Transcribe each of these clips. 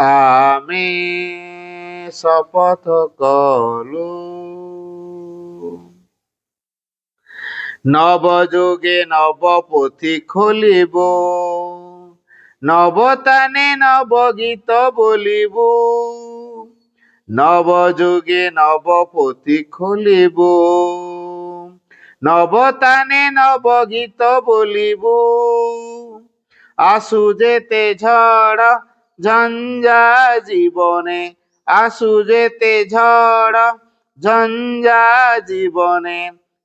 ଆମେ ଶପଥ କଲୁ ନବ ଯୁଗେ ନବ ପୋଥି ଖୋଲିବୁ, ନବତାନେ ନବ ଗୀତ ବୋଲିବୁ। ନବ ଯୁଗେ ନବ ପୋଥି ଖୋଲିବୁ, ନବତାନେ ନବ ଗୀତ ବୋଲିବୁ। ଆସୁ ଯେତେ ଝଡ଼ ଝଞ୍ଜା ଜୀବନେ, ଆସୁ ଯେତେ ଝଡ଼ ଝଞ୍ଜା ଜୀବନେ,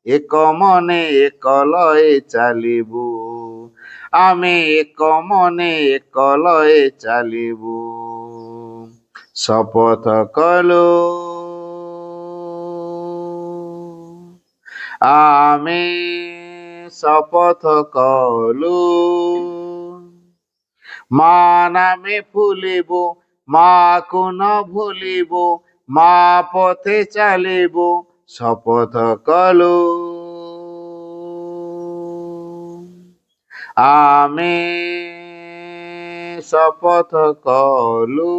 ଏକ ମନେ ଏକ ଲଏ ଚାଲିବୁ। ଆମେ ଏକ ମନେ ଏକ ଲଏ ଚାଲିବୁ। ଶପଥ କଲୁ ଆମେ ଶପଥ କଲୁ ମା ନାମେ ଫୁଲିବୁ, ମାକୁ ନ ଭୁଲିବୁ, ମା ପଥେ ଚାଲିବୁ। ଶପଥ କଲୁ ଆମେ ଶପଥ କଲୁ।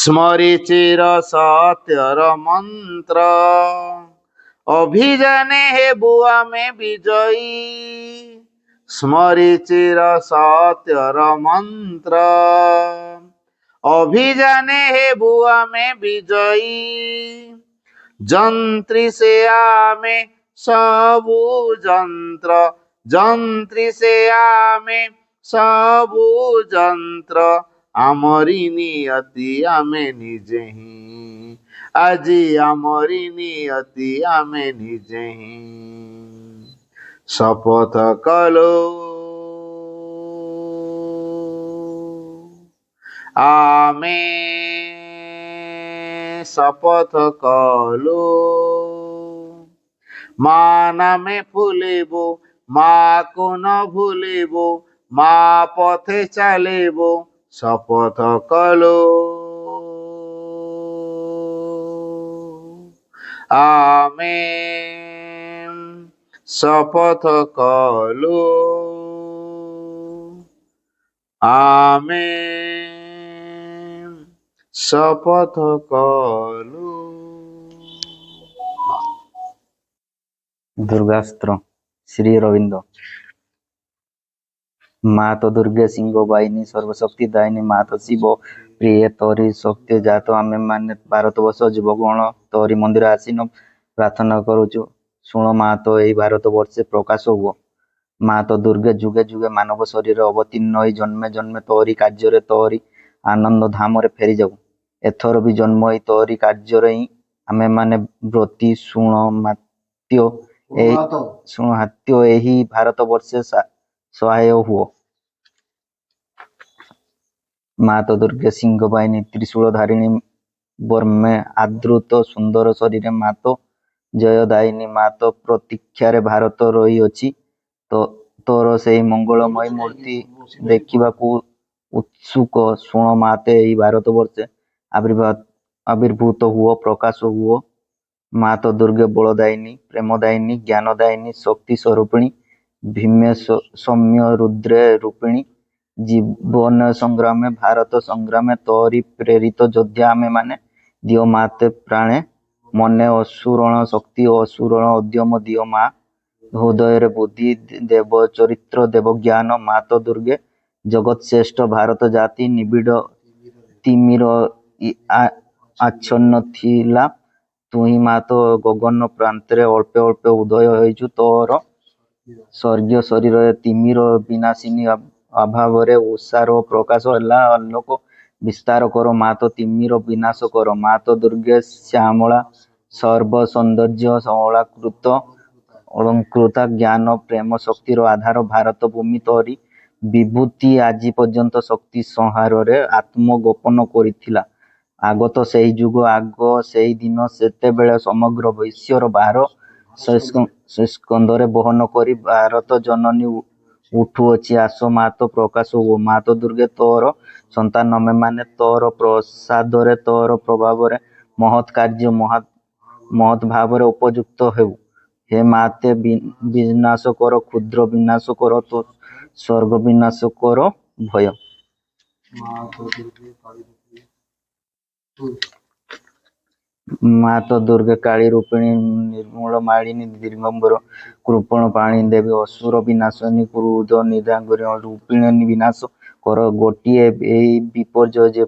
ସ୍ମରିଚିର ସତ୍ୟର ମନ୍ତ୍ର, ଅଭିଯାନେ ହେବୁ ଆମେ ବିଜୟୀ। ସ୍ମରିଚିର ସତ୍ୟର ମନ୍ତ୍ର, ଅଭିଯାନେ ହେବୁ ଆମେ ବିଜୟୀ। ଯନ୍ତ୍ରୀ ସେ ଆମେ ସବୁ ଯନ୍ତ୍ର, ଯନ୍ତ୍ରୀ ସେ ଆମେ ସବୁ ଯନ୍ତ୍ର। ଆମରି ନିୟତି ଆମେ ନିଜେ ହିଁ, ଆଜି ଆମରି ନିୟତି ଆମେ ନିଜେ ହିଁ। ଶପଥ କଲୁ ଆମେ ଶପଥ କଲୁ ମା ନାମେ ଫୁଲିବୁ, ମାକୁ ନ ଭୁଲିବୁ, ମା ପଥେ ଚାଲିବୁ। ଶପଥ କଲୁ ଆମେ ଶପଥ କଲୁ ଆମେ ଶପଥ କଲୁ। ଦୁର୍ଗାସ୍ତ୍ର ଶ୍ରୀ ଅରବିନ୍ଦ। ମା ତ ଦୁର୍ଗେ ସିଂହ ବାହିନୀ ସର୍ବଶକ୍ତି ଦାୟିନୀ, ମା ତ ଶିବ ପ୍ରିୟ ତୋରି ଶକ୍ତି ଜାତ। ଆମେ ମାନେ ଭାରତବର୍ଷ ଯୁବଗଣ ତୋରି ମନ୍ଦିର ଆସିନ ପ୍ରାର୍ଥନା କରୁଛୁ, ଶୁଣ ମା ତ ଏହି ଭାରତବର୍ଷେ ପ୍ରକାଶ ହୁଅ। ମା ତ ଦୁର୍ଗେ ଯୁଗେ ଯୁଗେ ମାନବ ଶରୀର ଅବତୀର୍ଣ୍ଣ ହୋଇ ଜନ୍ମେ ଜନ୍ମେ ତୋରି କାର୍ଯ୍ୟରେ ତୋରି ଆନନ୍ଦ ଧାମରେ ଫେରିଯାଉ। ଏଥର ବି ଜନ୍ମ ହୋଇ ତୋରି କାର୍ଯ୍ୟରେ ହିଁ ଆମେମାନେ ବ୍ରତୀ। ଶୁଣ ହାତ୍ୟ ଏହି ଭାରତବର୍ଷେ ସହାୟ ହୁଅ। ମା ତ ଦୁର୍ଗେ ସିଂହ ବାହିନୀ ତ୍ରିଶୂଳ ଧାରିଣୀ, ବର୍ମେ ଆଦୃତ ସୁନ୍ଦର ଶରୀରେ ମା ତ ଜୟଦାୟିନୀ। ମା ତ ପ୍ରତୀକ୍ଷାରେ ଭାରତ ରହିଅଛି, ତୋର ସେହି ମଙ୍ଗଳମୟ ମୂର୍ତ୍ତି ଦେଖିବାକୁ ଉତ୍ସୁକ। ଶୁଣ ମା ତ ଏହି ଭାରତବର୍ଷେ ଆବିର୍ଭୂତ ହୁଅ, ପ୍ରକାଶ ହୁଅ। ମା ତ ଦୁର୍ଗେ ବଳଦାୟିନୀ, ପ୍ରେମଦାୟିନୀ, ଜ୍ଞାନଦାୟିନୀ, ଶକ୍ତି ସ୍ୱରୂପିଣୀ, ଭୀମେ ସୌମ୍ୟ ରୁଦ୍ରେ ରୂପିଣୀ। ଜୀବନ ସଂଗ୍ରାମେ ଭାରତ ସଂଗ୍ରାମେ ତୋରି ପ୍ରେରିତ ଯୋଦ୍ଧା ଆମେମାନେ। ଦିଅ ମାତେ ପ୍ରାଣେ ମନେ ଅସୁରଣ ଶକ୍ତି ଓ ଅସୁରଣ ଉଦ୍ୟମ ଦିଅ ମା। ହୃଦୟରେ ବୁଦ୍ଧି ଦେବ ଚରିତ୍ର ଦେବ ଜ୍ଞାନ। ମା ତ ଦୁର୍ଗେ ଜଗତ୍ ଶ୍ରେଷ୍ଠ ଭାରତ ଜାତି ନିବିଡ଼ ତିମିର ଆଚ୍ଛନ୍ନ ଥିଲା। ତୁହି ମା ତ ଗଗନ ପ୍ରାନ୍ତରେ ଅଳ୍ପେ ଅଳ୍ପେ ଉଦୟ ହୋଇଛୁ। ତୋର ସ୍ୱର୍ଗୀୟ ଶରୀରରେ ତିମିର ବିନାଶିନୀ ଅଭାବରେ ଉଷାର ପ୍ରକାଶ ହେଲା। ଆଲୋକ ବିସ୍ତାର କର ମା ତ ତିମିର ବିନାଶ କର। ମା ତ ଦୁର୍ଗେ ଶ୍ୟାମଳା ସର୍ବ ସୌନ୍ଦର୍ଯ୍ୟ ଅଳଙ୍କୃତା ଜ୍ଞାନ ପ୍ରେମ ଶକ୍ତିର ଆଧାର। ଭାରତ ଭୂମି ତୋରି ବିଭୂତି ଆଜି ପର୍ଯ୍ୟନ୍ତ ଶକ୍ତି ସଂହାରରେ ଆତ୍ମଗୋପନ କରିଥିଲା। ଆଗତ ସେହି ଯୁଗ, ଆଗ ସେହି ଦିନ, ସେତେବେଳେ ସମଗ୍ର ବିଶ୍ୱର ଭାର ସ୍କନ୍ଧରେ ବହନ କରି ଭାରତ ଜନନୀ ଉଠୁଅଛି। ଆସ ମା ତ ପ୍ରକାଶ ହୁଅ। ମା ତ ଦୁର୍ଗେ ତୋର ସନ୍ତାନ ଆମେମାନେ ତୋର ପ୍ରସାଦରେ ତୋର ପ୍ରଭାବରେ ମହତ୍ କାର୍ଯ୍ୟ ମହତ୍ ଭାବରେ ଉପଯୁକ୍ତ ହେଉ। ହେ ମାତେ ବିନାଶ କର, କ୍ଷୁଦ୍ର ବିନାଶ କର, ତୋ ସ୍ୱର୍ଗ ବିନାଶ କର ଭୟ। ମା ତ ଦୁର୍ଗେ କାଳୀ ରୂପିଣୀ ନିର୍ମୂଳ ମାଳିନୀ ଦିଗମ୍ବର କୃପଣ ପାଣି ଦେବୀ ଅସୁର ବିନାଶନୀ କ୍ରୋଧ ନିରାଙ୍ଗରୀ ରୂପିଣୀ ବିନାଶ କର। ଗୋଟିଏ ଏଇ ବିପର୍ଯ୍ୟୟ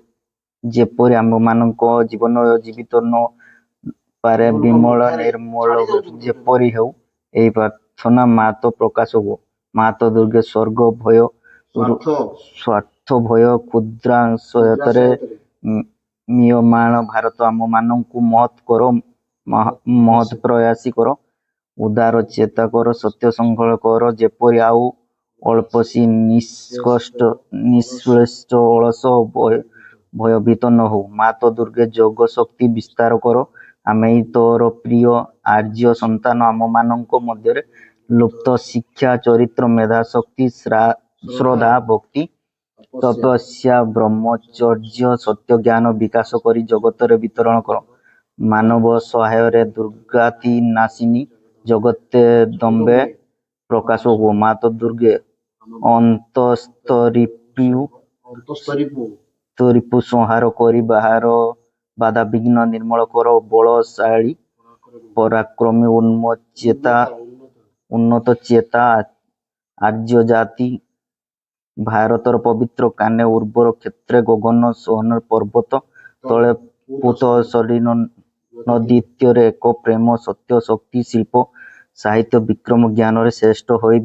ଯେପରି ଆମମାନଙ୍କ ଜୀବନ ଜୀବିତ ନ ପାରେ ବିମଳ ନିର୍ମଳ ଯେପରି ହେଉ ଏହି ପ୍ରାର୍ଥନା। ମା ତ ପ୍ରକାଶ ହୁଅ ମା ତ ଦୁର୍ଗେ ସ୍ୱର୍ଗ ଭୟ ସ୍ୱାର୍ଥ ଭୟ କ୍ଷୁଦ୍ରାଂଶୟରେ ମିୟମାଣ ଭାରତ ଆମମାନଙ୍କୁ ମହତ୍ କର ମହତ୍ ପ୍ରୟାସୀ କର। ଉଦାର ଚେତା କର ସତ୍ୟ ସଂଘଳ କର ଯେପରି ଆଉ ଅଳ୍ପସି ନିଶ୍ଚେଷ୍ଟ ଅଳସ ଭୟଭୀତ ନ ହଉ। ମା ତ ଦୁର୍ଗେ ଯୋଗ ଶକ୍ତି ବିସ୍ତାର କର ଆମେ ତୋର ପ୍ରିୟ ଆର୍ଯ୍ୟ ସନ୍ତାନ ଆମମାନଙ୍କ ମଧ୍ୟରେ ଲୁପ୍ତ ଶିକ୍ଷା ଚରିତ୍ର ମେଧା ଶକ୍ତି ଶ୍ରଦ୍ଧା ଭକ୍ତି ତପସ୍ୟା ବ୍ରହ୍ମଚର୍ଯ୍ୟ ସତ୍ୟ ଜ୍ଞାନ ବିକାଶ କରି ଜଗତରେ ବିତରଣ କର। ମାନବ ସହାୟରେ ଦୁର୍ଗାତି ନାଶିନୀ ଜଗତେ ଦମ୍ବେ ପ୍ରକାଶ ହୁଅ। ମା ତ ଦୁର୍ଗେ ଅନ୍ତସ୍ତରିପୁ ସଂହାର କରି ବାହାର ବାଧାବିଘ୍ନ ନିର୍ମଳ କର। ବଳଶାଳୀ ପରାକ୍ରମୀ ଉନ୍ନତ ଚେତା ଆର୍ଯ୍ୟ ଜାତି ଭାରତର ପବିତ୍ର କାନେ ଉର୍ବର କ୍ଷେତ୍ରେ ଗଗନ ସହନ ପର୍ବତ ତଳେ ପୂତ ଶରୀର ନଦୀତୀରେ ଏକ ପ୍ରେମ ସତ୍ୟ ଶକ୍ତି ଶିଳ୍ପ ସାହିତ୍ୟ ବିକ୍ରମ ଜ୍ଞାନରେ ଶ୍ରେଷ୍ଠ ହୋଇ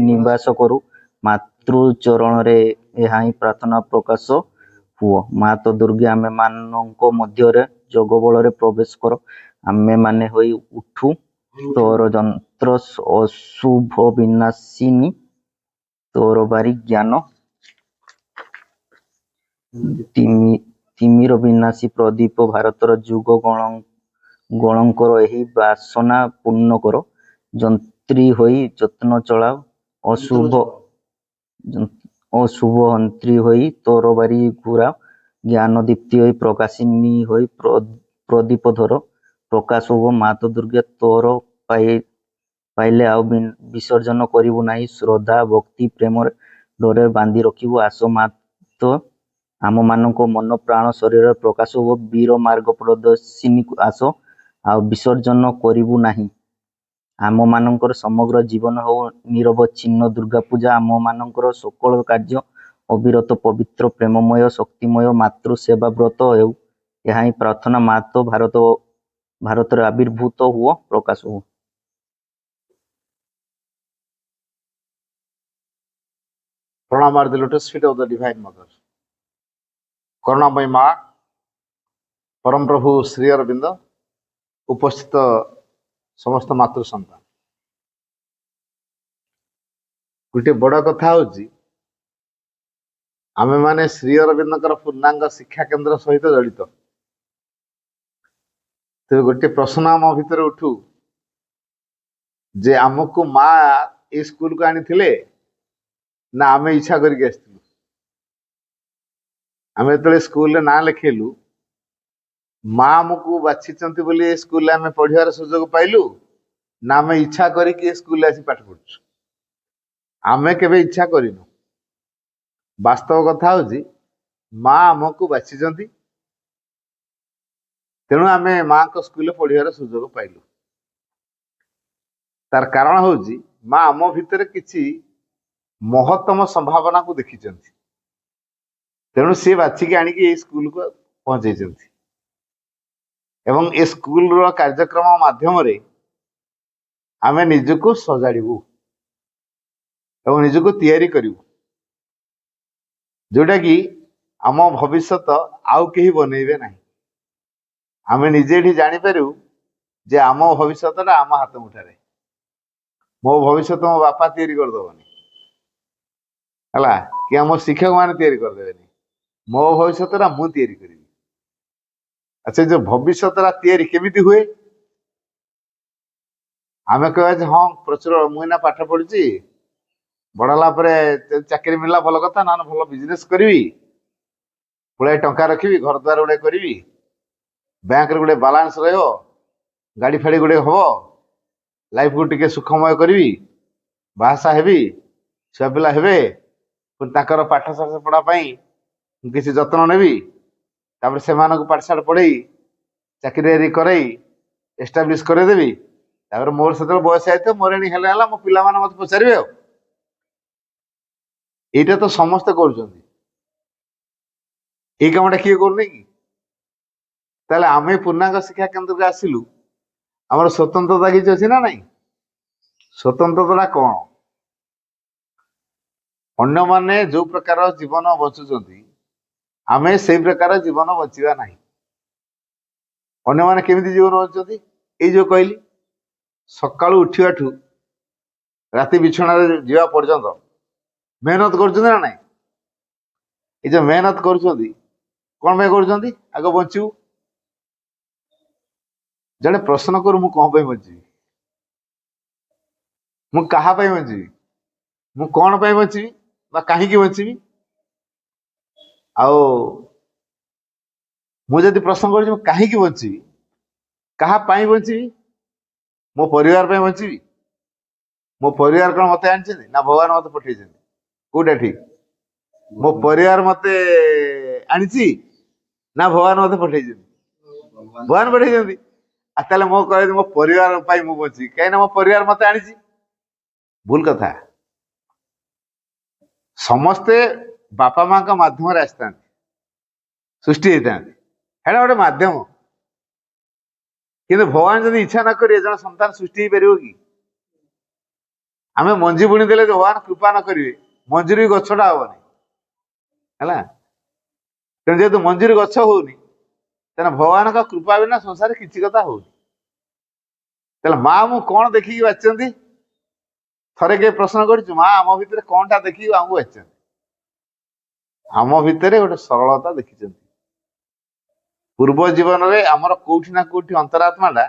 ନିବାସ କରୁ। ମାତୃଚରଣରେ ଏହା ହିଁ ପ୍ରାର୍ଥନା ପ୍ରକାଶ ହୁଅ। ମା ତ ଦୁର୍ଗେ ଆମେମାନଙ୍କ ମଧ୍ୟରେ ଯୋଗ ବଳରେ ପ୍ରବେଶ କର ଆମେମାନେ ହୋଇ ଉଠୁ ତୋର ଯନ୍ତ୍ର ଅଶୁଭ ବିନାଶିନୀ ତୋର ବାରି ଜ୍ଞାନ ତିମିର ବିନାଶୀ ପ୍ରଦୀପ ଭାରତର ଯୁଗ ଗଣଙ୍କର ଏହି ବାସନା ପୂର୍ଣ୍ଣ କର। ଯନ୍ତ୍ରୀ ହୋଇ ଯତ୍ନ ଚଳାଅ ଅଶୁଭ ହନ୍ତ୍ରୀ ହୋଇ ତୋର ବାରି ଘୁରାଅ। ଜ୍ଞାନ ଦୀପ୍ତି ହୋଇ ପ୍ରକାଶିନୀ ହୋଇ ପ୍ରଦୀପ ଧର ପ୍ରକାଶ ହୁଅ। ମା ତ ଦୁର୍ଗେ ତୋର ପାଇଲେ ଆଉ ବିସର୍ଜନ କରିବୁ ନାହିଁ ଶ୍ରଦ୍ଧା ଭକ୍ତି ପ୍ରେମରେ ଡୋରରେ ବାନ୍ଧି ରଖିବୁ। ଆସ ମା ତ ଆମମାନଙ୍କ ମନ ପ୍ରାଣ ଶରୀରରେ ପ୍ରକାଶ ହୁଅ। ବୀର ମାର୍ଗ ପ୍ରଦର୍ଶିନୀ ଆସ ଆଉ ବିସର୍ଜନ କରିବୁ ନାହିଁ। ଆମମାନଙ୍କର ସମଗ୍ର ଜୀବନ ହେଉ ନିରବଚ୍ଛିନ୍ନ ଦୁର୍ଗା ପୂଜା ଆମମାନଙ୍କର ସକଳ କାର୍ଯ୍ୟ ଅବିରତ ପବିତ୍ର ପ୍ରେମମୟ ଶକ୍ତିମୟ ମାତୃ ସେବା ବ୍ରତ ହେଉ ଏହା ହିଁ ପ୍ରାର୍ଥନା। ମା ତ ଭାରତରେ ଆବିର୍ଭୂତ ହୁଅ ପ୍ରକାଶ ହୁଅ। Pranam are the lotus feet of the Divine Mother. କରୁଣାମୟୀ ମା ପରମ ପ୍ରଭୁ ଶ୍ରୀ ଅରବିନ୍ଦ ଉପସ୍ଥିତ ସମସ୍ତ ମାତୃ ସନ୍ତାନ, ଗୋଟିଏ ବଡ଼ କଥା ହଉଛି ଆମେମାନେ ଶ୍ରୀ ଅରବିନ୍ଦଙ୍କର ପୂର୍ଣ୍ଣାଙ୍ଗ ଶିକ୍ଷା କେନ୍ଦ୍ର ସହିତ ଜଡ଼ିତ। ତେବେ ଗୋଟିଏ ପ୍ରଶ୍ନ ଆମ ଭିତରେ ଉଠୁ ଯେ ଆମକୁ ମା ଏ ସ୍କୁଲକୁ ଆଣିଥିଲେ ନା ଆମେ ଇଚ୍ଛା କରିକି ଆସିଥିଲୁ? ଆମେ ଯେତେବେଳେ ସ୍କୁଲରେ ନାଁ ଲେଖେଇଲୁ ମା ଆମକୁ ବାଛିଛନ୍ତି ବୋଲି ଏ ସ୍କୁଲରେ ଆମେ ପଢିବାର ସୁଯୋଗ ପାଇଲୁ ନା ଆମେ ଇଚ୍ଛା କରିକି ଏ ସ୍କୁଲରେ ଆସି ପାଠ ପଢୁଛୁ? ଆମେ କେବେ ଇଚ୍ଛା କରିନୁ। ବାସ୍ତବ କଥା ହଉଛି ମା ଆମକୁ ବାଛିଛନ୍ତି, ତେଣୁ ଆମେ ମାଙ୍କ ସ୍କୁଲରେ ପଢିବାର ସୁଯୋଗ ପାଇଲୁ। ତାର କାରଣ ହଉଛି ମା ଆମ ଭିତରେ କିଛି ମହତ୍ତମ ସମ୍ଭାବନାକୁ ଦେଖିଛନ୍ତି, ତେଣୁ ସେ ବାଛିକି ଆଣିକି ଏଇ ସ୍କୁଲକୁ ପହଞ୍ଚେଇଛନ୍ତି ଏବଂ ଏ ସ୍କୁଲର କାର୍ଯ୍ୟକ୍ରମ ମାଧ୍ୟମରେ ଆମେ ନିଜକୁ ସଜାଡ଼ିବୁ ଏବଂ ନିଜକୁ ତିଆରି କରିବୁ, ଯୋଉଟା କି ଆମ ଭବିଷ୍ୟତ ଆଉ କେହି ବନେଇବେ ନାହିଁ। ଆମେ ନିଜେ ଏଠି ଜାଣିପାରିବୁ ଯେ ଆମ ଭବିଷ୍ୟତଟା ଆମ ହାତ ମୁଠାରେ। ମୋ ଭବିଷ୍ୟତ ମୋ ବାପା ତିଆରି କରିଦେବନି ହେଲା, କି ଆମ ଶିକ୍ଷକ ମାନେ ତିଆରି କରିଦେବେନି। ମୋ ଭବିଷ୍ୟତଟା ମୁଁ ତିଆରି କରିବି। ଆଚ୍ଛା, ଯୋଉ ଭବିଷ୍ୟତଟା ତିଆରି କେମିତି ହୁଏ? ଆମେ କହିବା ଯେ ହଁ ପ୍ରଚୁର ମୁଁ ଏଇନା ପାଠ ପଢୁଛି, ବଡ ହେଲା ପରେ ଚାକିରି ମିଳିଲା ଭଲ କଥା, ନହେଲେ ଭଲ ବିଜନେସ କରିବି, ପୁଳାଏ ଟଙ୍କା ରଖିବି, ଘର ଦ୍ୱାର ଗୁଡେ କରିବି, ବ୍ୟାଙ୍କରେ ଗୋଟେ ବାଲାନ୍ସ ରହିବ, ଗାଡି ଫାଡି ଗୁଡେ ହବ, ଲାଇଫକୁ ଟିକେ ସୁଖମୟ କରିବି, ବାହାସାହା ହେବି, ଛୁଆ ପିଲା ହେବେ, ପୁଣି ତାଙ୍କର ପାଠ ଶାଠ ପଢା ପାଇଁ ମୁଁ କିଛି ଯତ୍ନ ନେବି, ତାପରେ ସେମାନଙ୍କୁ ପାଠଶାଠ ପଢେଇ ଚାକିରି ବାକିରି କରେଇ ଏଷ୍ଟାବ୍ଲିଶ କରେଇଦେବି। ତାପରେ ମୋର ସେତେବେଳେ ବୟସ ହେଇଥିବ, ମୋର ଏଣି ହେଲେ ହେଲା, ମୋ ପିଲାମାନେ ମତେ ପଚାରିବେ। ଆଉ ଏଇଟା ତ ସମସ୍ତେ କରୁଛନ୍ତି, ଏଇ କାମଟା କିଏ କରୁନି କି? ତାହେଲେ ଆମେ ପୂର୍ଣ୍ଣାଙ୍ଗ ଶିକ୍ଷା କେନ୍ଦ୍ରକୁ ଆସିଲୁ, ଆମର ସ୍ୱତନ୍ତ୍ରତା କିଛି ଅଛି ନା ନାଇଁ? ସ୍ୱତନ୍ତ୍ରତା କଣ? ଅନ୍ୟମାନେ ଯୋଉ ପ୍ରକାର ଜୀବନ ବଞ୍ଚୁଛନ୍ତି ଆମେ ସେଇ ପ୍ରକାର ଜୀବନ ବଞ୍ଚିବା ନାହିଁ। ଅନ୍ୟମାନେ କେମିତି ଜୀବନ ବଞ୍ଚୁଛନ୍ତି? ଏଇ ଯୋଉ କହିଲି, ସକାଳୁ ଉଠିବାଠୁ ରାତି ବିଛଣାରେ ଯିବା ପର୍ଯ୍ୟନ୍ତ ମେହନତ କରୁଛନ୍ତି ନା ନାଇଁ? ଏଇ ଯୋଉ ମେହନତ କରୁଛନ୍ତି କଣ ପାଇଁ କରୁଛନ୍ତି? ଆଗ ବଞ୍ଚିବୁ। ଜଣେ ପ୍ରଶ୍ନ କରୁ, ମୁଁ କଣ ପାଇଁ ବଞ୍ଚିବି? ମୁଁ କାହା ପାଇଁ ବଞ୍ଚିବି? ମୁଁ କଣ ପାଇଁ ବଞ୍ଚିବି ବା କାହିଁକି ବଞ୍ଚିବି? ଆଉ ମୁଁ ଯଦି ପ୍ରଶ୍ନ କରୁଛି ମୁଁ କାହିଁକି ବଞ୍ଚିବି, କାହା ପାଇଁ ବଞ୍ଚିବି? ମୋ ପରିବାର ପାଇଁ ବଞ୍ଚିବି। ମୋ ପରିବାର କଣ ମତେ ଆଣିଛନ୍ତି ନା ଭଗବାନ ମତେ ପଠେଇଛନ୍ତି? କୋଉଟା ଠିକ? ମୋ ପରିବାର ମତେ ଆଣିଛି ନା ଭଗବାନ ମତେ ପଠେଇଛନ୍ତି? ଭଗବାନ ପଠେଇଛନ୍ତି। ଆଉ ତାହେଲେ ମୁଁ କହିବି ମୋ ପରିବାର ପାଇଁ ମୁଁ ବଞ୍ଚିବି, କାହିଁକିନା ମୋ ପରିବାର ମତେ ଆଣିଛି। ଭୁଲ କଥା। ସମସ୍ତେ ବାପା ମାଙ୍କ ମାଧ୍ୟମରେ ଆସିଥାନ୍ତି, ସୃଷ୍ଟି ହେଇଥାନ୍ତି, ସେଇଟା ଗୋଟେ ମାଧ୍ୟମ। କିନ୍ତୁ ଭଗବାନ ଯଦି ଇଚ୍ଛା ନ କରିବେ ଜଣେ ସନ୍ତାନ ସୃଷ୍ଟି ହେଇପାରିବ କି? ଆମେ ମଞ୍ଜି ବୁଣି ଦେଲେ ଭଗବାନ କୃପା ନ କରିବେ ମଞ୍ଜିରୁ ବି ଗଛଟା ହବନି, ହେଲା। ତେଣୁ ଯେହେତୁ ମଞ୍ଜିରୁ ଗଛ ହଉନି, ତେଣୁ ଭଗବାନଙ୍କ କୃପା ବିନା ସଂସାରରେ କିଛି କଥା ହଉନି। ତାହେଲେ ମା ମୁଁ କଣ ଦେଖିକି ବାଚିଛନ୍ତି? ଥରେ କିଏ ପ୍ରଶ୍ନ କରିଛୁ, ମା ଆମ ଭିତରେ କଣଟା ଦେଖିକି ଆମକୁ ବାଚିଛନ୍ତି? ଆମ ଭିତରେ ଗୋଟେ ସରଳତା ଦେଖିଛନ୍ତି। ପୂର୍ବ ଜୀବନରେ ଆମର କୋଉଠି ନା କୋଉଠି ଅନ୍ତରାତ୍ମାଟା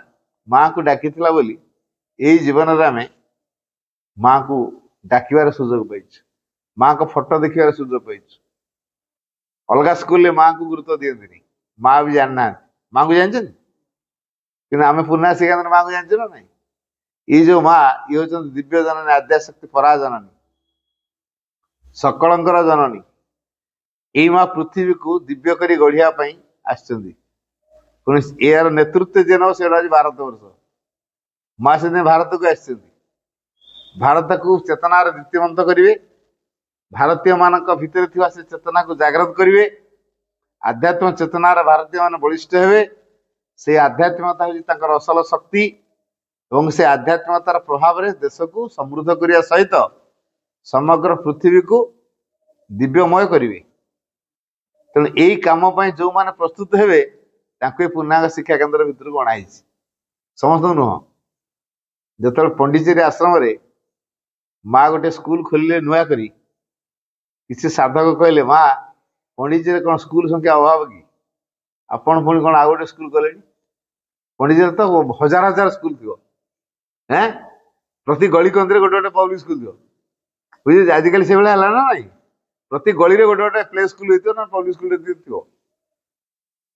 ମାଙ୍କୁ ଡାକିଥିଲା ବୋଲି ଏଇ ଜୀବନରେ ଆମେ ମାଙ୍କୁ ଡାକିବାର ସୁଯୋଗ ପାଇଛୁ, ମାଙ୍କ ଫଟୋ ଦେଖିବାର ସୁଯୋଗ ପାଇଛୁ। ଅଲଗା ସ୍କୁଲରେ ମାଙ୍କୁ ଗୁରୁତ୍ୱ ଦିଅନ୍ତିନି, ମା ବି ଜାଣିନାହାନ୍ତି। ମାଙ୍କୁ ଜାଣିଛନ୍ତି, କିନ୍ତୁ ଆମେ ପୂର୍ଣ୍ଣା ଶିକ୍ଷାନ୍ଦ୍ର ମାଙ୍କୁ ଜାଣିଛୁ ନା ନାଇଁ? ଏଇ ଯୋଉ ମା, ଇଏ ହଉଛନ୍ତି ଦିବ୍ୟ ଜନନୀ, ଆଦ୍ୟାଶକ୍ତି ପରାଜନନୀ, ସକଳଙ୍କର ଜନନୀ। ଏଇ ମା ପୃଥିବୀକୁ ଦିବ୍ୟ କରି ଗଢିବା ପାଇଁ ଆସିଛନ୍ତି। ପୁଣି ଏହାର ନେତୃତ୍ୱ ଯିଏ ନେବ ସେଟା ହଉଛି ଭାରତ ବର୍ଷ। ମା ସେଦିନ ଭାରତକୁ ଆସିଛନ୍ତି, ଭାରତକୁ ଚେତନାର ଦୀପ୍ତିମନ୍ତ କରିବେ, ଭାରତୀୟ ମାନଙ୍କ ଭିତରେ ଥିବା ସେ ଚେତନାକୁ ଜାଗ୍ରତ କରିବେ, ଆଧ୍ୟାତ୍ମ ଚେତନାର ଭାରତୀୟ ମାନେ ବଳିଷ୍ଠ ହେବେ। ସେଇ ଆଧ୍ୟାତ୍ମିକତା ହଉଛି ତାଙ୍କର ଅସଲ ଶକ୍ତି, ଏବଂ ସେ ଆଧ୍ୟାତ୍ମିକତାର ପ୍ରଭାବରେ ଦେଶକୁ ସମୃଦ୍ଧ କରିବା ସହିତ ସମଗ୍ର ପୃଥିବୀକୁ ଦିବ୍ୟମୟ କରିବେ। ତେଣୁ ଏଇ କାମ ପାଇଁ ଯୋଉମାନେ ପ୍ରସ୍ତୁତ ହେବେ ତାଙ୍କୁ ଏ ପୂର୍ଣ୍ଣାଙ୍ଗ ଶିକ୍ଷା କେନ୍ଦ୍ର ଭିତରକୁ ଅଣାହେଇଛି, ସମସ୍ତଙ୍କୁ ନୁହଁ। ଯେତେବେଳେ ପଣ୍ଡିଚେରୀ ଆଶ୍ରମରେ ମା ଗୋଟେ ସ୍କୁଲ ଖୋଲିଲେ ନୂଆ କରି, କିଛି ସାଧକ କହିଲେ, ମା ପଣ୍ଡିଚେରୀରେ କଣ ସ୍କୁଲ ସଂଖ୍ୟା ଅଭାବ କି? ଆପଣ ପୁଣି କଣ ଆଉ ଗୋଟେ ସ୍କୁଲ କଲେଣି? ପଣ୍ଡିଚେରୀରେ ତ ହଜାର ହଜାର ସ୍କୁଲ ଥିବ, ପ୍ରତି ଗଳି କନ୍ଦିରେ ଗୋଟେ ଗୋଟେ ପବ୍ଲିକ ସ୍କୁଲ ଥିବ। ବୁଝିଲେ, ଆଜିକାଲି ସେଇଭଳିଆ ହେଲା ନା ନାଇଁ? ପ୍ରତି ଗଳିରେ ଗୋଟେ ଗୋଟେ ପ୍ଲେ ସ୍କୁଲ ହେଇଥିବ ନା ପବ୍ଲିକ ସ୍କୁଲ ଥିବ।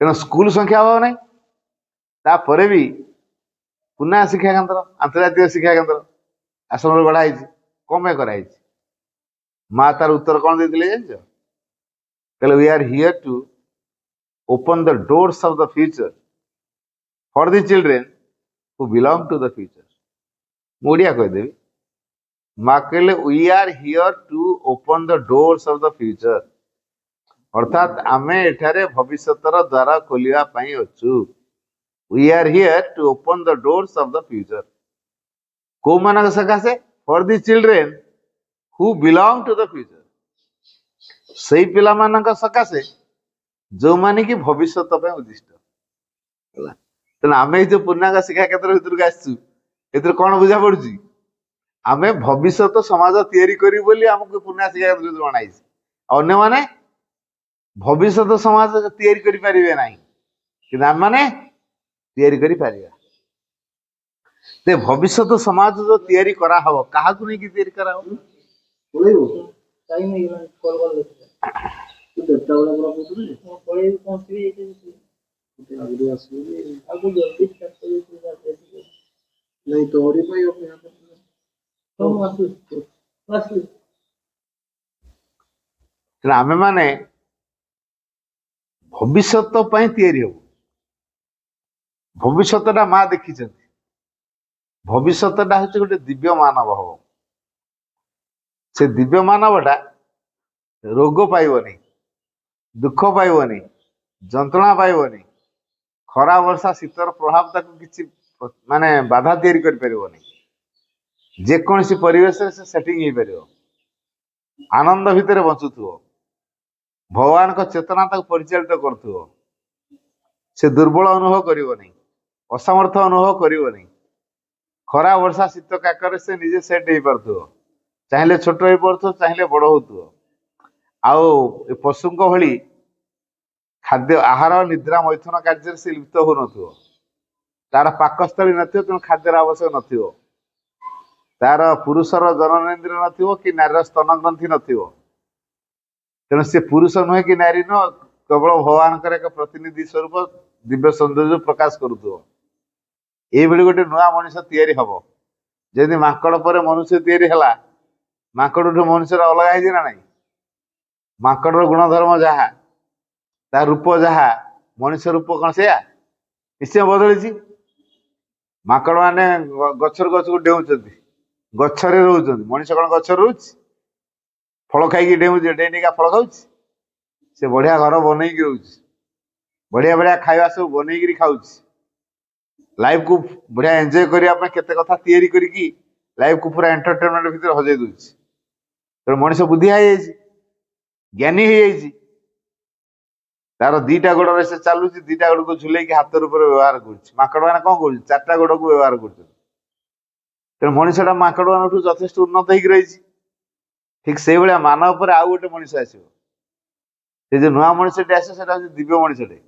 ତେଣୁ ସ୍କୁଲ ସଂଖ୍ୟା ଅଭାବ ନାହିଁ। ତାପରେ ବି ପୂର୍ଣ୍ଣାଙ୍ଗ ଶିକ୍ଷା କେନ୍ଦ୍ର, ଆନ୍ତର୍ଜାତିକ ଶିକ୍ଷା କେନ୍ଦ୍ର ଆଶ୍ରମରେ ଗଢା ହେଇଛି। କଣ ପାଇଁ କରାହେଇଛି? ମା ତାର ଉତ୍ତର କଣ ଦେଇଥିଲେ ଜାଣିଛ? କହିଲେ, we are here to open the doors of the future for the children who belong to the future. ମୁଁ ଓଡ଼ିଆ କହିଦେବି। ମା କହିଲେ, we are here to open the doors of the future, ଅର୍ଥାତ ଆମେ ଏଠାରେ ଭବିଷ୍ୟତର ଦ୍ୱାର ଖୋଲିବା ପାଇଁ ଅଛୁ। We are here to open the doors of the future. କୋଉମାନଙ୍କ ସକାଶେ? For the children who belong to the future. ସେଇ ପିଲାମାନଙ୍କ ସକାଶେ ଯୋଉମାନେ କି ଭବିଷ୍ୟତ ପାଇଁ ଉଦ୍ଦିଷ୍ଟ, ହେଲା। ତେଣୁ ଆମେ ଏଇ ଯୋଉ ପୂର୍ଣ୍ଣାଙ୍ଗ ଶିକ୍ଷା କ୍ଷେତ୍ର ଭିତରକୁ ଆସିଛୁ, ଏଥିରେ କଣ ବୁଝା ପଡୁଛି? ଆମେ ଭବିଷ୍ୟତ ସମାଜ ତିଆରି କରିବୁ ବୋଲି ଆମକୁ ପୂର୍ଣ୍ଣାଙ୍ଗ ଶିକ୍ଷା କେନ୍ଦ୍ର ଭିତରକୁ ଅଣାହେଇଛି। ଅନ୍ୟମାନେ ଭବିଷ୍ୟତ ସମାଜ ତିଆରି କରିପାରିବେ ନାହିଁ, କିନ୍ତୁ ଆମେମାନେ ତିଆରି କରିପାରିବା। ते भविष्यत समाज जो तैयारी करा हबो, काहाकु नहीं कि तैयारी करा हबो? बोलिबो टाइम नहीं गेला, कॉल कर ले तू देवता वाला पूरा पूछ रे हां पळे पहुंचबी एके आगे आसबी आगु जल्दी स्टार्ट कर नहीं तो और ही भाई अपने यहां पर तो आसु ତେଣୁ ଆମେମାନେ ଭବିଷ୍ୟତ ପାଇଁ ତିଆରି ହବୁ। ଭବିଷ୍ୟତଟା ମା ଦେଖିଛନ୍ତି। ଭବିଷ୍ୟତଟା ହଉଛି ଗୋଟେ ଦିବ୍ୟ ମାନବ ହବ। ସେ ଦିବ୍ୟ ମାନବଟା ରୋଗ ପାଇବନି, ଦୁଃଖ ପାଇବନି, ଯନ୍ତ୍ରଣା ପାଇବନି, ଖରା ବର୍ଷା ଶୀତର ପ୍ରଭାବ ତାକୁ କିଛି ମାନେ ବାଧା ତିଆରି କରିପାରିବନି। ଯେକୌଣସି ପରିବେଶରେ ସେ ସେଟିଂ ହେଇପାରିବ, ଆନନ୍ଦ ଭିତରେ ବଞ୍ଚୁଥିବ, ଭଗବାନଙ୍କ ଚେତନା ତାକୁ ପରିଚାଳିତ କରୁଥିବ। ସେ ଦୁର୍ବଳ ଅନୁଭବ କରିବନି, ଅସମର୍ଥ ଅନୁଭବ କରିବନି। ଖରା ବର୍ଷା ଶୀତ କାକରେ ସେ ନିଜେ ସେଟ୍ ହେଇପାରୁଥିବ, ଚାହିଁଲେ ଛୋଟ ହେଇପାରୁଥିବ, ଚାହିଁଲେ ବଡ ହଉଥିବ। ଆଉ ଏ ପଶୁଙ୍କ ଭଳି ଖାଦ୍ୟ ଆହାର ନିଦ୍ରା ମୈଥୁନ କାର୍ଯ୍ୟରେ ସେ ଲିପ୍ତ ହଉନଥିବ। ତାର ପାକସ୍ଥଳୀ ନଥିବ, ତେଣୁ ଖାଦ୍ୟର ଆବଶ୍ୟକ ନଥିବ। ତାର ପୁରୁଷର ଜନନେନ୍ଦ୍ରିୟ ନଥିବ କି ନାରୀର ସ୍ତନ ଗ୍ରନ୍ଥି ନଥିବ। ତେଣୁ ସେ ପୁରୁଷ ନୁହେଁ କି ନାରୀ ନୁହଁ, କେବଳ ଭଗବାନଙ୍କର ଏକ ପ୍ରତିନିଧି ସ୍ୱରୂପ ଦିବ୍ୟ ସୌନ୍ଦର୍ଯ୍ୟ ପ୍ରକାଶ କରୁଥିବ। ଏଇଭଳି ଗୋଟେ ନୂଆ ମଣିଷ ତିଆରି ହବ। ଯେମିତି ମାଙ୍କଡ ପରେ ମନୁଷ୍ୟ ତିଆରି ହେଲା, ମାଙ୍କଡଠୁ ମନୁଷ୍ୟର ଅଲଗା ହେଇଛି ନା ନାହିଁ? ମାଙ୍କଡର ଗୁଣଧର୍ମ ଯାହା, ତା ରୂପ ଯାହା, ମଣିଷ ରୂପ କଣ ସେଇଆ? ନିଶ୍ଚୟ ବଦଳିଛି। ମାଙ୍କଡ ମାନେ ଗଛରୁ ଗଛକୁ ଡେଉଁଛନ୍ତି, ଗଛରେ ରହୁଛନ୍ତି। ମଣିଷ କଣ ଗଛରେ ରହୁଛି? ଫଳ ଖାଇକି ଡେଉଁଛି, ଡେଇଁକା ଫଳ ଖାଉଛି? ସେ ବଢିଆ ଘର ବନେଇକି ରହୁଛି, ବଢିଆ ବଢିଆ ଖାଇବା ସବୁ ବନେଇକିରି ଖାଉଛି। ଲାଇଫକୁ ବଢିଆ ଏନ୍ଜୟ କରିବା ପାଇଁ କେତେ କଥା ତିଆରି କରିକି ଲାଇଫକୁ ପୁରା ଏଣ୍ଟରଟେନମେଣ୍ଟ ଭିତରେ ହଜେଇ ଦଉଛି। ତେଣୁ ମଣିଷ ବୁଦ୍ଧିଆ ହେଇଯାଇଛି, ଜ୍ଞାନୀ ହେଇଯାଇଛି। ତାର ଦିଟା ଗୋଡରେ ସେ ଚାଲୁଛି, ଦିଟା ଗୋଡକୁ ଝୁଲେଇକି ହାତ ରୂପରେ ବ୍ୟବହାର କରୁଛି। ମାଙ୍କଡ ମାନେ କଣ କରୁଛି? ଚାରିଟା ଗୋଡକୁ ବ୍ୟବହାର କରୁଛନ୍ତି। ତେଣୁ ମଣିଷଟା ମାଙ୍କଡ ମାନଠୁ ଯଥେଷ୍ଟ ଉନ୍ନତ ହେଇକି ରହିଛି। ଠିକ ସେଇଭଳିଆ ମାନବ ପରେ ଆଉ ଗୋଟେ ମଣିଷ ଆସିବ। ସେ ଯୋଉ ନୂଆ ମଣିଷଟେ ଆସିବ, ସେଟା ହଉଛି ଦିବ୍ୟ ମଣିଷଟେ।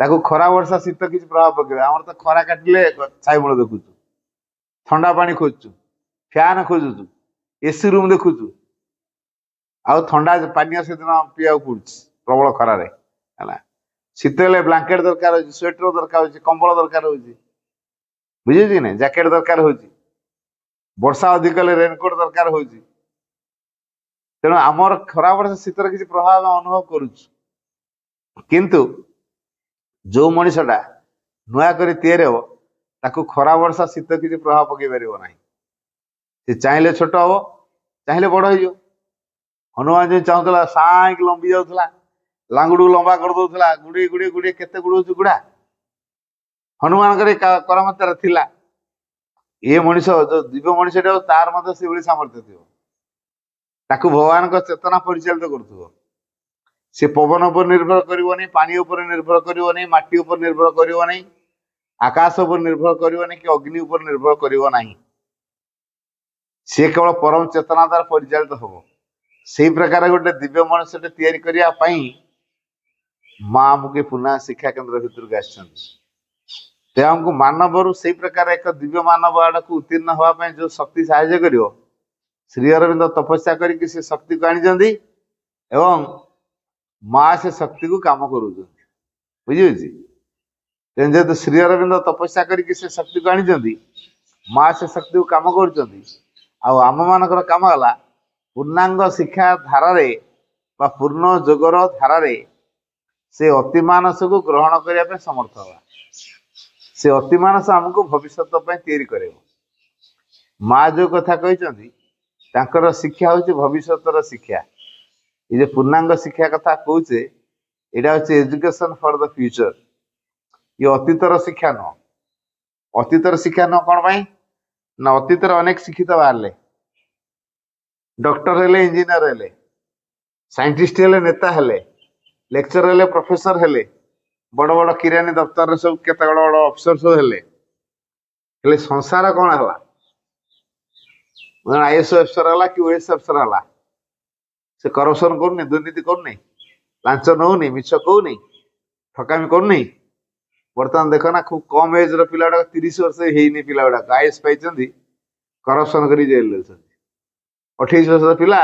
ତାକୁ ଖରା ବର୍ଷା ଶୀତ କିଛି ପ୍ରଭାବ ପକେଇବ। ଆମର ତ ଖରା କାଟିଲେ ଛାଇମୂଳ ଦେଖୁଛୁ, ଥଣ୍ଡା ପାଣି ଖୋଜୁଛୁ, ଫ୍ୟାନ ଖୋଜୁଛୁ, ଏସି ରୁମ ଦେଖୁଛୁ, ଆଉ ଥଣ୍ଡା ପାନୀୟ ସେଦିନ ପିଇବାକୁ ପଡୁଛି ପ୍ରବଳ ଖରାରେ ହେଲା। ଶୀତ ହେଲେ ବ୍ଲାଙ୍କେଟ ଦରକାର ହଉଛି, ସ୍ୱେଟର ଦରକାର ହଉଛି, କମ୍ବଳ ଦରକାର ହଉଛି, ବୁଝୁଛି କି ନାଇଁ? ଜ୍ୟାକେଟ ଦରକାର ହଉଛି, ବର୍ଷା ଅଧିକ ହେଲେ ରେନକୋଟ ଦରକାର ହଉଛି। ତେଣୁ ଆମର ଖରା ବର୍ଷା ଶୀତର କିଛି ପ୍ରଭାବ ଆମେ ଅନୁଭବ କରୁଛୁ। କିନ୍ତୁ ଯୋଉ ମଣିଷଟା ନୂଆ କରି ତିଆରି ହବ, ତାକୁ ଖରା ବର୍ଷା ଶୀତ କିଛି ପ୍ରଭାବ ପକେଇ ପାରିବ ନାହିଁ। ସେ ଚାହିଁଲେ ଛୋଟ ହବ, ଚାହିଁଲେ ବଡ ହେଇଯିବ। ହନୁମାନ ଯଦି ଚାହୁଁଥିଲା ସାଇଁକି ଲମ୍ବି ଯାଉଥିଲା, ଲାଙ୍ଗୁଡକୁ ଲମ୍ବା କରିଦଉଥିଲା, ଗୁଡେଇ ଗୁଡେଇ ଗୁଡେଇ କେତେ ଗୁଡଉଛୁ ଗୁଡା। ହନୁମାନଙ୍କର କରାମତାରେ ଥିଲା। ଏ ମଣିଷ ଯୋଉ ଦିବ୍ୟ ମଣିଷଟେ ହବ, ତାର ମଧ୍ୟ ସେଭଳି ସାମର୍ଥ୍ୟ ଥିବ। ତାକୁ ଭଗବାନଙ୍କ ଚେତନା ପରିଚାଳିତ କରୁଥିବ। ସେ ପବନ ଉପରେ ନିର୍ଭର କରିବନି, ପାଣି ଉପରେ ନିର୍ଭର କରିବନି, ମାଟି ଉପରେ ନିର୍ଭର କରିବନି, ଆକାଶ ଉପରେ ନିର୍ଭର କରିବନି, କି ଅଗ୍ନି ଉପରେ ନିର୍ଭର କରିବ ନାହିଁ। ସେ କେବଳ ପରମ ଚେତନା ଦ୍ୱାରା ପରିଚାଳିତ ହବ। ସେଇ ପ୍ରକାର ଗୋଟେ ଦିବ୍ୟ ମଣିଷଟେ ତିଆରି କରିବା ପାଇଁ ମା ଆମକୁ ପୁନଃ ଶିକ୍ଷା କେନ୍ଦ୍ର ଭିତରକୁ ଆସିଛନ୍ତି। ସେ ଆମକୁ ମାନବରୁ ସେଇ ପ୍ରକାର ଏକ ଦିବ୍ୟ ମାନବ ଆଡକୁ ଉତ୍ତୀର୍ଣ୍ଣ ହବା ପାଇଁ ଯୋଉ ଶକ୍ତି ସାହାଯ୍ୟ କରିବ, ଶ୍ରୀ ଅରବିନ୍ଦ ତପସ୍ୟା କରିକି ସେ ଶକ୍ତିକୁ ଆଣିଛନ୍ତି ଏବଂ ମା ସେ ଶକ୍ତିକୁ କାମ କରୁଛନ୍ତି। ବୁଝିହେଉଛି? ତେଣୁ ଯେହେତୁ ଶ୍ରୀ ଅରବିନ୍ଦ ତପସ୍ୟା କରିକି ସେ ଶକ୍ତିକୁ ଆଣିଛନ୍ତି, ମା ସେ ଶକ୍ତିକୁ କାମ କରୁଛନ୍ତି। ଆଉ ଆମ ମାନଙ୍କର କାମ ହେଲା ପୂର୍ଣ୍ଣାଙ୍ଗ ଶିକ୍ଷା ଧାରାରେ ବା ପୂର୍ଣ୍ଣ ଯୋଗର ଧାରାରେ ସେ ଅତିମାନସକୁ ଗ୍ରହଣ କରିବା ପାଇଁ ସମର୍ଥ ହବା। ସେ ଅତିମାନସ ଆମକୁ ଭବିଷ୍ୟତ ପାଇଁ ତିଆରି କରିବ। ମା ଯୋଉ କଥା କହିଛନ୍ତି, ତାଙ୍କର ଶିକ୍ଷା ହଉଛି ଭବିଷ୍ୟତର ଶିକ୍ଷା। ଏ ଯେ ପୂର୍ଣ୍ଣାଙ୍ଗ ଶିକ୍ଷା କଥା କହୁଛେ, ଏଇଟା ହଉଛି ଏଜୁକେସନ ଫର ଦ ଫ୍ୟୁଚର। ଇଏ ଅତୀତର ଶିକ୍ଷା ନୁହଁ। ଅତୀତର ଶିକ୍ଷା ନୁହଁ କଣ ପାଇଁ ନା, ଅତୀତରେ ଅନେକ ଶିକ୍ଷିତ ବାହାରିଲେ, ଡକ୍ଟର ହେଲେ, ଇଞ୍ଜିନିୟର ହେଲେ, ସାଇଣ୍ଟିଷ୍ଟ ହେଲେ, ନେତା ହେଲେ, ଲେକ୍ଚର ହେଲେ, ପ୍ରଫେସର ହେଲେ, ବଡ ବଡ କିରାନୀ ଦପ୍ତରରେ ସବୁ କେତେ ବଡ ବଡ ଅଫିସର ସବୁ ହେଲେ। ହେଲେ ସଂସାର କଣ ହେଲା? ଆଇଏଏସ୍ ଅଫିସର ହେଲା କି ଓଏଏସ୍ ଅଫିସର ହେଲା, ସେ କରପସନ କରୁନି, ଦୁର୍ନୀତି କରୁନି, ଲାଞ୍ଚ ନଉନି, ମିଛ କହୁନି, ଠକାମି କରୁନି। ବର୍ତ୍ତମାନ ଦେଖ ନା, ଖୁବ କମ ଏଜ ର ପିଲା ଗୁଡାକ, 30 ବର୍ଷ ହେଇନି ପିଲା ଗୁଡାକ ଆଇଏଏସ୍ ପାଇଛନ୍ତି, କରପସନ କରି ଜେଲ ଅଛନ୍ତି। 28 ବର୍ଷର ପିଲା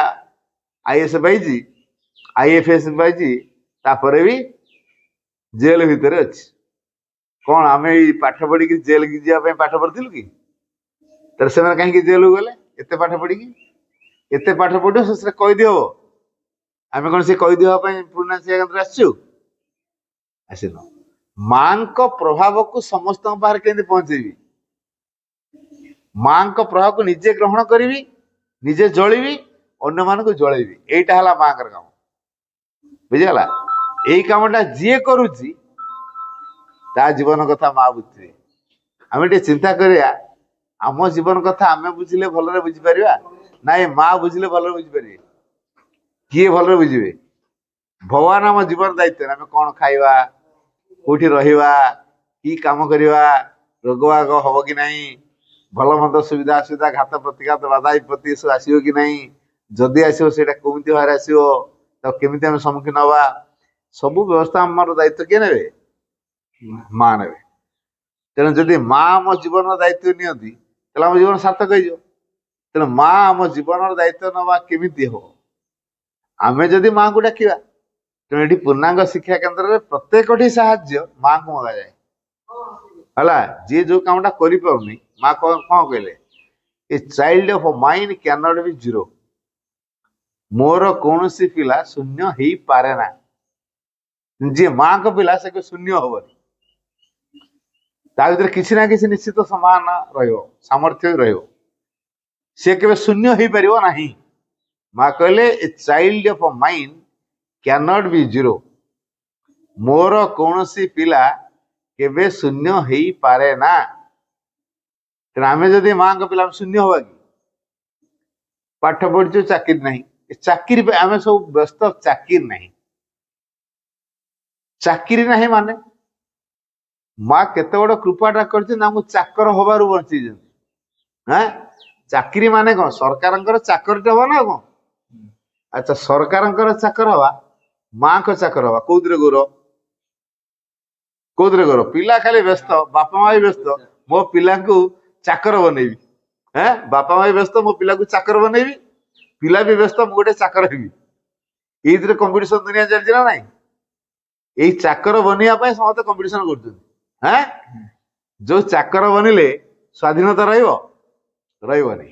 ଆଇଏଏସ୍ ପାଇଛି, ଆଇଏଫଏସ୍ ପାଇଛି, ତାପରେ ବି ଜେଲ ଭିତରେ ଅଛି। କଣ ଆମେ ଏଇ ପାଠ ପଢିକି ଜେଲ ଯିବା ପାଇଁ ପାଠ ପଢିଥିଲୁ କି? ତାହେଲେ ସେମାନେ କାହିଁକି ଜେଲକୁ ଗଲେ? ଏତେ ପାଠ ପଢିକି, ଏତେ ପାଠ ପଢିବ ଶେଷରେ କଏଦୀ ହବ। ଆମେ କଣ ସେ କହିଦେବା ପାଇଁ ପୁରୁଣା ଶିକ୍ଷା କେନ୍ଦ୍ର ଆସିଛୁ? ଆସିନୁ। ମାଙ୍କ ପ୍ରଭାବକୁ ସମସ୍ତଙ୍କ ପାଖରେ କେମିତି ପହଞ୍ଚେଇବି? ମାଙ୍କ ପ୍ରଭାବକୁ ନିଜେ ଗ୍ରହଣ କରିବି, ନିଜେ ଜଳିବି, ଅନ୍ୟମାନଙ୍କୁ ଜଳେଇବି। ଏଇଟା ହେଲା ମାଙ୍କର କାମ। ବୁଝିଗଲା? ଏଇ କାମଟା ଯିଏ କରୁଛି ତା ଜୀବନ କଥା ମା ବୁଝିବେ। ଆମେ ଟିକେ ଚିନ୍ତା କରିବା, ଆମ ଜୀବନ କଥା ଆମେ ବୁଝିଲେ ଭଲରେ ବୁଝିପାରିବା, ନାଇଁ ମା ବୁଝିଲେ ଭଲରେ ବୁଝିପାରିବେ? କିଏ ଭଲରେ ବୁଝିବେ? ଭଗବାନ ଆମ ଜୀବନ ଦାୟିତ୍ୱ। ଆମେ କଣ ଖାଇବା, କୋଉଠି ରହିବା, କି କାମ କରିବା, ରୋଗ ବାଗ ହବ କି ନାହିଁ, ଭଲ ମନ୍ଦ ସୁବିଧା ଅସୁବିଧା, ଘାତ ପ୍ରତିଘାତ ବାଧା ବିପତ୍ତି ସବୁ ଆସିବ କି ନାହିଁ, ଯଦି ଆସିବ ସେଇଟା କେମିତି ଭାବରେ ଆସିବ, ତାକୁ କେମିତି ଆମେ ସମ୍ମୁଖୀନ ହବା, ସବୁ ବ୍ୟବସ୍ଥା ଆମର ଦାୟିତ୍ୱ କିଏ ନେବେ? ମା ନେବେ। ତେଣୁ ଯଦି ମା ଆମ ଜୀବନର ଦାୟିତ୍ୱ ନିଅନ୍ତି ତାହେଲେ ଆମ ଜୀବନ ସାର୍ଥକ ହେଇଯିବ। ତେଣୁ ମା ଆମ ଜୀବନର ଦାୟିତ୍ୱ ନେବା କେମିତି ହବ? ଆମେ ଯଦି ମାଙ୍କୁ ଡାକିବା। ତେଣୁ ଏଠି ପୂର୍ଣ୍ଣାଙ୍ଗ ଶିକ୍ଷା କେନ୍ଦ୍ରରେ ପ୍ରତ୍ୟେକଟି ସାହାଯ୍ୟ ମାଙ୍କୁ ମଗାଯାଏ। ହେଲା, ଯିଏ ଯୋଉ କାମଟା କରିପାରୁନି, ମା କଣ କହିଲେ? ଏ child of mind can not be zero. ମୋର କୌଣସି ପିଲା ଶୂନ୍ୟ ହେଇପାରେ ନା। ଯିଏ ମାଙ୍କ ପିଲା ସେ ଶୂନ୍ୟ ହବନି। ତା ଭିତରେ କିଛି ନା କିଛି ନିଶ୍ଚିତ ସମାନ ରହିବ, ସାମର୍ଥ୍ୟ ରହିବ। ସେ କେବେ ଶୂନ୍ୟ ହେଇପାରିବ ନାହିଁ। ମା କହିଲେ ଏ child of mind can not be zero. ମୋର କୌଣସି ପିଲା କେବେ ଶୂନ୍ୟ ହେଇପାରେ ନା। ତେଣୁ ଆମେ ଯଦି ମାଙ୍କ ପିଲା ଶୂନ୍ୟ ହବା କି? ପାଠ ପଢିଛୁ, ଚାକିରି ନାହିଁ। ଚାକିରି ପାଇଁ ଆମେ ସବୁ ବ୍ୟସ୍ତ। ଚାକିରି ନାହିଁ, ଚାକିରି ନାହିଁ ମାନେ ମା କେତେ ବଡ କୃପାଟା କରିଛନ୍ତି, ଆମକୁ ଚାକର ହବାରୁ ବଞ୍ଚେଇଛନ୍ତି। ଚାକିରି ମାନେ କଣ? ସରକାରଙ୍କର ଚାକରିଟା ହବା ନା କଣ? ଆଚ୍ଛା, ସରକାରଙ୍କର ଚାକର ହବା, ମାଙ୍କ ଚାକର ହବା, କୋଉଥିରେ ଗୌରବ? କୋଉଥିରେ ଗୌରବ? ପିଲା ଖାଲି ବ୍ୟସ୍ତ, ବାପା ମା ବି ବ୍ୟସ୍ତ, ମୋ ପିଲାଙ୍କୁ ଚାକର ବନେଇବି। ବାପା ମା ବି ବ୍ୟସ୍ତ, ମୋ ପିଲାକୁ ଚାକର ବନେଇବି। ପିଲା ବି ବ୍ୟସ୍ତ, ମୁଁ ଗୋଟେ ଚାକର ହେବି। ଏଇଥିରେ କମ୍ପିଟିସନ ଦୁନିଆ ଚାଲିଛି ନା ନାଇଁ? ଏଇ ଚାକର ବନିବା ପାଇଁ ସମସ୍ତେ କମ୍ପିଟିସନ କରୁଛନ୍ତି। ଯୋଉ ଚାକର ବନିଲେ ସ୍ୱାଧୀନତା ରହିବ? ରହିବନି।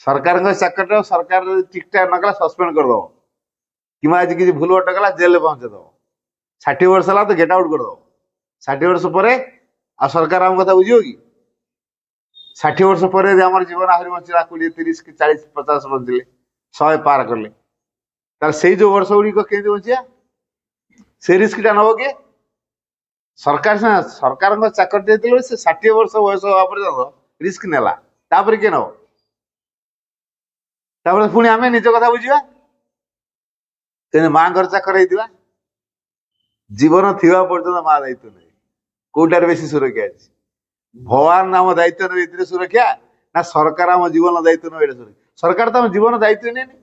ସରକାରଙ୍କ ଚାକରଟା ସରକାର ଯଦି ଠିକ ଠାକ ନ କଲା ସସ୍ପେଣ୍ଡ କରିଦବ, କିମ୍ବା ଆଜି କିଛି ଭୁଲ ଅଟକଲା ଜେଲରେ ପହଞ୍ଚେଇଦବ। 60 ବର୍ଷ ହେଲା ତ ଗେଟ୍ ଆଉଟ୍ କରିଦବ। 60 ବର୍ଷ ପରେ ଆଉ ସରକାର ଆମ କଥା ବୁଝିବ କି? 60 ବର୍ଷ ପରେ ଯଦି ଆମର ଜୀବନ ଆହୁରି ବଞ୍ଚିଲା, 20, 30, 40, 50 ବଞ୍ଚିଲେ, 100 ପାର କଲେ, ତାହେଲେ ସେଇ ଯୋଉ ବର୍ଷ ଗୁଡିକ କେମିତି ବଞ୍ଚିବା? ସେ ରିସ୍କଟା ନବ କିଏ? ସରକାର। ସରକାରଙ୍କ ଚାକରି ଦେଇଥିଲେ ସେ 60 ବର୍ଷ ବୟସ ହବା ପର୍ଯ୍ୟନ୍ତ ରିସ୍କ ନେଲା, ତାପରେ କିଏ ନବ? ତାପରେ ପୁଣି ଆମେ ନିଜ କଥା ବୁଝିବା। ତେଣୁ ମାଙ୍କର ଚାକର ହେଇଥିବା, ଜୀବନ ଥିବା ପର୍ଯ୍ୟନ୍ତ ମା ଦାୟିତ୍ୱ ନେବେ। କୋଉଟାରେ ବେଶୀ ସୁରକ୍ଷା ଅଛି? ଭଗବାନ ଆମ ଦାୟିତ୍ୱ ନେବେ ଏଥିରେ ସୁରକ୍ଷା, ନା ସରକାର ଆମ ଜୀବନ ଦାୟିତ୍ୱ ନେବେ ଏଇଟା ସୁରକ୍ଷା? ସରକାର ତ ଆମ ଜୀବନ ଦାୟିତ୍ୱ ନେନି।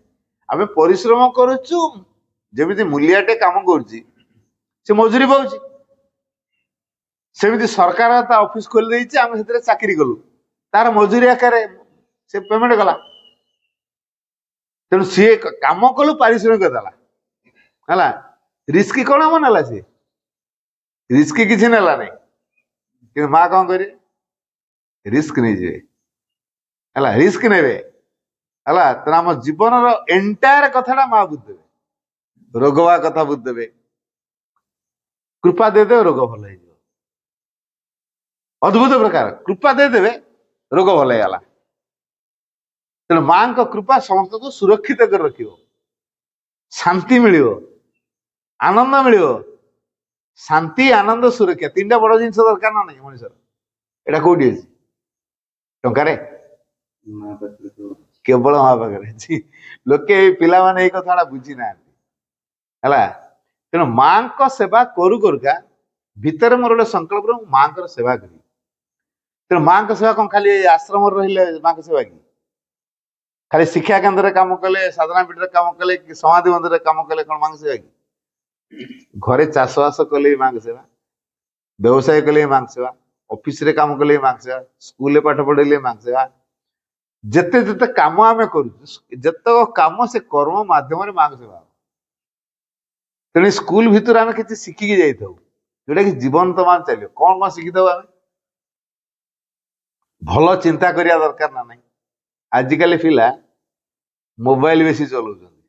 ଆମେ ପରିଶ୍ରମ କରୁଛୁ, ଯେମିତି ମୂଲିଆଟେ କାମ କରୁଛି ସେ ମଜୁରୀ ପାଉଛି, ସେମିତି ସରକାର ତା ଅଫିସ ଖୋଲି ଦେଇଛି, ଆମେ ସେଥିରେ ଚାକିରି କଲୁ, ତାର ମଜୁରୀ ଆକାରରେ ସେ ପେମେଣ୍ଟ କଲା। ତେଣୁ ସିଏ କାମ କଲୁ, ପାରିଶ୍ରମିକ ଦେଲା। ହେଲା, ରିସ୍କ କଣ ଆମ ନେଲା? ସିଏ ରିସ୍କ କିଛି ନେଲା ନାହିଁ। କିନ୍ତୁ ମା କଣ କରିବେ? ରିସ୍କ ନେଇଯିବେ। ହେଲା, ରିସ୍କ ନେବେ। ହେଲା, ତେଣୁ ଆମ ଜୀବନର ଏଣ୍ଟାୟାର କଥାଟା ମା ବୁଝିଦେବେ। ରୋଗ ବା କଥା ବୁଝିଦେବେ, କୃପା ଦେଇଦେବେ, ରୋଗ ଭଲ ହେଇଯିବ। ଅଦ୍ଭୁତ ପ୍ରକାର କୃପା ଦେଇଦେବେ, ରୋଗ ଭଲ ହେଇଗଲା। ତେଣୁ ମାଙ୍କ କୃପା ସମସ୍ତଙ୍କୁ ସୁରକ୍ଷିତ କରି ରଖିବ। ଶାନ୍ତି ମିଳିବ, ଆନନ୍ଦ ମିଳିବ। ଶାନ୍ତି, ଆନନ୍ଦ, ସୁରକ୍ଷା, ତିନିଟା ବଡ ଜିନିଷ ଦରକାର ନା ନାହିଁ ମଣିଷର? ଏଇଟା କୋଉଠି ଅଛି? ଟଙ୍କାରେ? କେବଳ ମା ପାଖରେ ଅଛି। ଲୋକେ ଏଇ ପିଲାମାନେ ଏଇ କଥାଟା ବୁଝି ନାହାନ୍ତି। ହେଲା, ତେଣୁ ମାଙ୍କ ସେବା କରୁ କରୁକା ଭିତରେ ମୋର ଗୋଟେ ସଂକଳ୍ପ, ମୁଁ ମାଙ୍କର ସେବା କରିବି। ତେଣୁ ମାଙ୍କ ସେବା କଣ ଖାଲି ଆଶ୍ରମରେ ରହିଲେ ମାଙ୍କ ସେବା କି? ଖାଲି ଶିକ୍ଷା କେନ୍ଦ୍ରରେ କାମ କଲେ, ସାଧନା ପୀଠରେ କାମ କଲେ, କି ସମାଧି ମନ୍ଦିରରେ କାମ କଲେ କଣ ମାଙ୍କ ସେବା କି? ଘରେ ଚାଷବାସ କଲେ ବି ମାଙ୍କ ସେବା, ବ୍ୟବସାୟ କଲେ ବି ମାଙ୍କ ସେବା, ଅଫିସରେ କାମ କଲେ ବି ମାଙ୍କ ସେବା, ସ୍କୁଲରେ ପାଠ ପଢେଇଲେ ମାଙ୍କ ସେବା। ଯେତେ ଯେତେ କାମ ଆମେ କରୁଛୁ, ଯେତେକ କାମ ସେ କର୍ମ ମାଧ୍ୟମରେ ମାଙ୍କ ସେବା। ତେଣୁ ସ୍କୁଲ ଭିତରୁ ଆମେ କିଛି ଶିଖିକି ଯାଇଥାଉ, ଯୋଉଟା କି ଜୀବନ ତମାମ ଚାଲିବ। କଣ କଣ ଶିଖିଥାଉ ଆମେ? ଭଲ ଚିନ୍ତା କରିବା ଦରକାର ନା ନାହିଁ। ଆଜିକାଲି ପିଲା ମୋବାଇଲ ବେଶୀ ଚଲାଉଛନ୍ତି।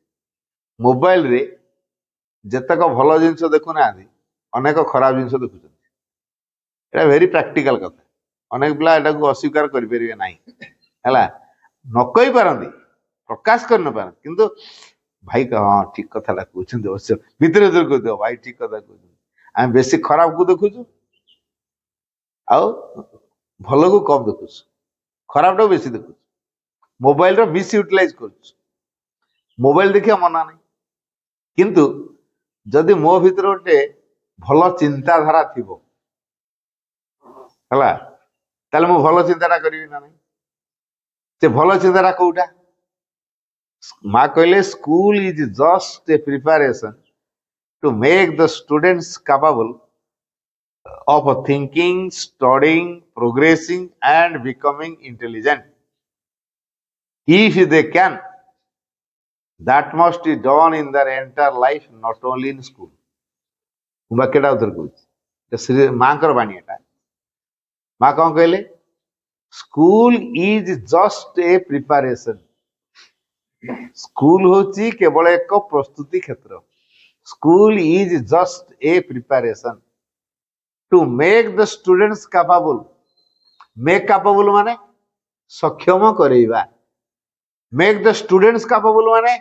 ମୋବାଇଲ ରେ ଯେତେକ ଭଲ ଜିନିଷ ଦେଖୁନାହାନ୍ତି ଅନେକ ଖରାପ ଜିନିଷ ଦେଖୁଛନ୍ତି। ଏଇଟା ଭେରି ପ୍ରାକ୍ଟିକାଲ କଥା। ଅନେକ ପିଲା ଏଟାକୁ ଅସ୍ୱୀକାର କରିପାରିବେ ନାହିଁ ହେଲା, ନ କହିପାରନ୍ତି, ପ୍ରକାଶ କରି ନ ପାରନ୍ତି, କିନ୍ତୁ ଭାଇ ହଁ ଠିକ କଥାଟା କହୁଛନ୍ତି, ଅବଶ୍ୟ ଭିତରେ ଭିତରେ କହୁଥିବ ଭାଇ ଠିକ କଥା କହୁଛନ୍ତି। ଆମେ ବେଶୀ ଖରାପକୁ ଦେଖୁଛୁ ଆଉ ଭଲକୁ କମ ଦେଖୁଛୁ, ଖରାପଟାକୁ ବେଶୀ ଦେଖୁଛୁ, ମୋବାଇଲର ମିସ୍ ୟୁଟିଲାଇଜ କରୁଛୁ। ମୋବାଇଲ ଦେଖିବା ମନା ନାହିଁ, କିନ୍ତୁ ଯଦି ମୋ ଭିତରେ ଗୋଟେ ଭଲ ଚିନ୍ତାଧାରା ଥିବ ହେଲା, ତାହେଲେ ମୁଁ ଭଲ ଚିନ୍ତାଟା କରିବି ନା ନାହିଁ। ସେ ଭଲ ଚିନ୍ତାଟା କୋଉଟା? ମା କହିଲେ school is just a preparation two make the students capable of thinking, studying, progressing and becoming intelligent. If they can, that must be done in their entire life, not only in school. ମୁଁ ବାକ୍ୟଟା ଉତ୍ତର କହୁଛି, ମାଙ୍କର ବାଣୀ ଏଟା। ମା କଣ କହିଲେ? School is just a preparation. School ହଉଛି କେବଳ ଏକ ପ୍ରସ୍ତୁତି କ୍ଷେତ୍ର। School is just a preparation two make the students capable. Make capable ମାନେ ସକ୍ଷମ କରେଇବା। ମେକ୍ ଦ ଷ୍ଟୁଡେଣ୍ଟସ୍ capable ମାନେ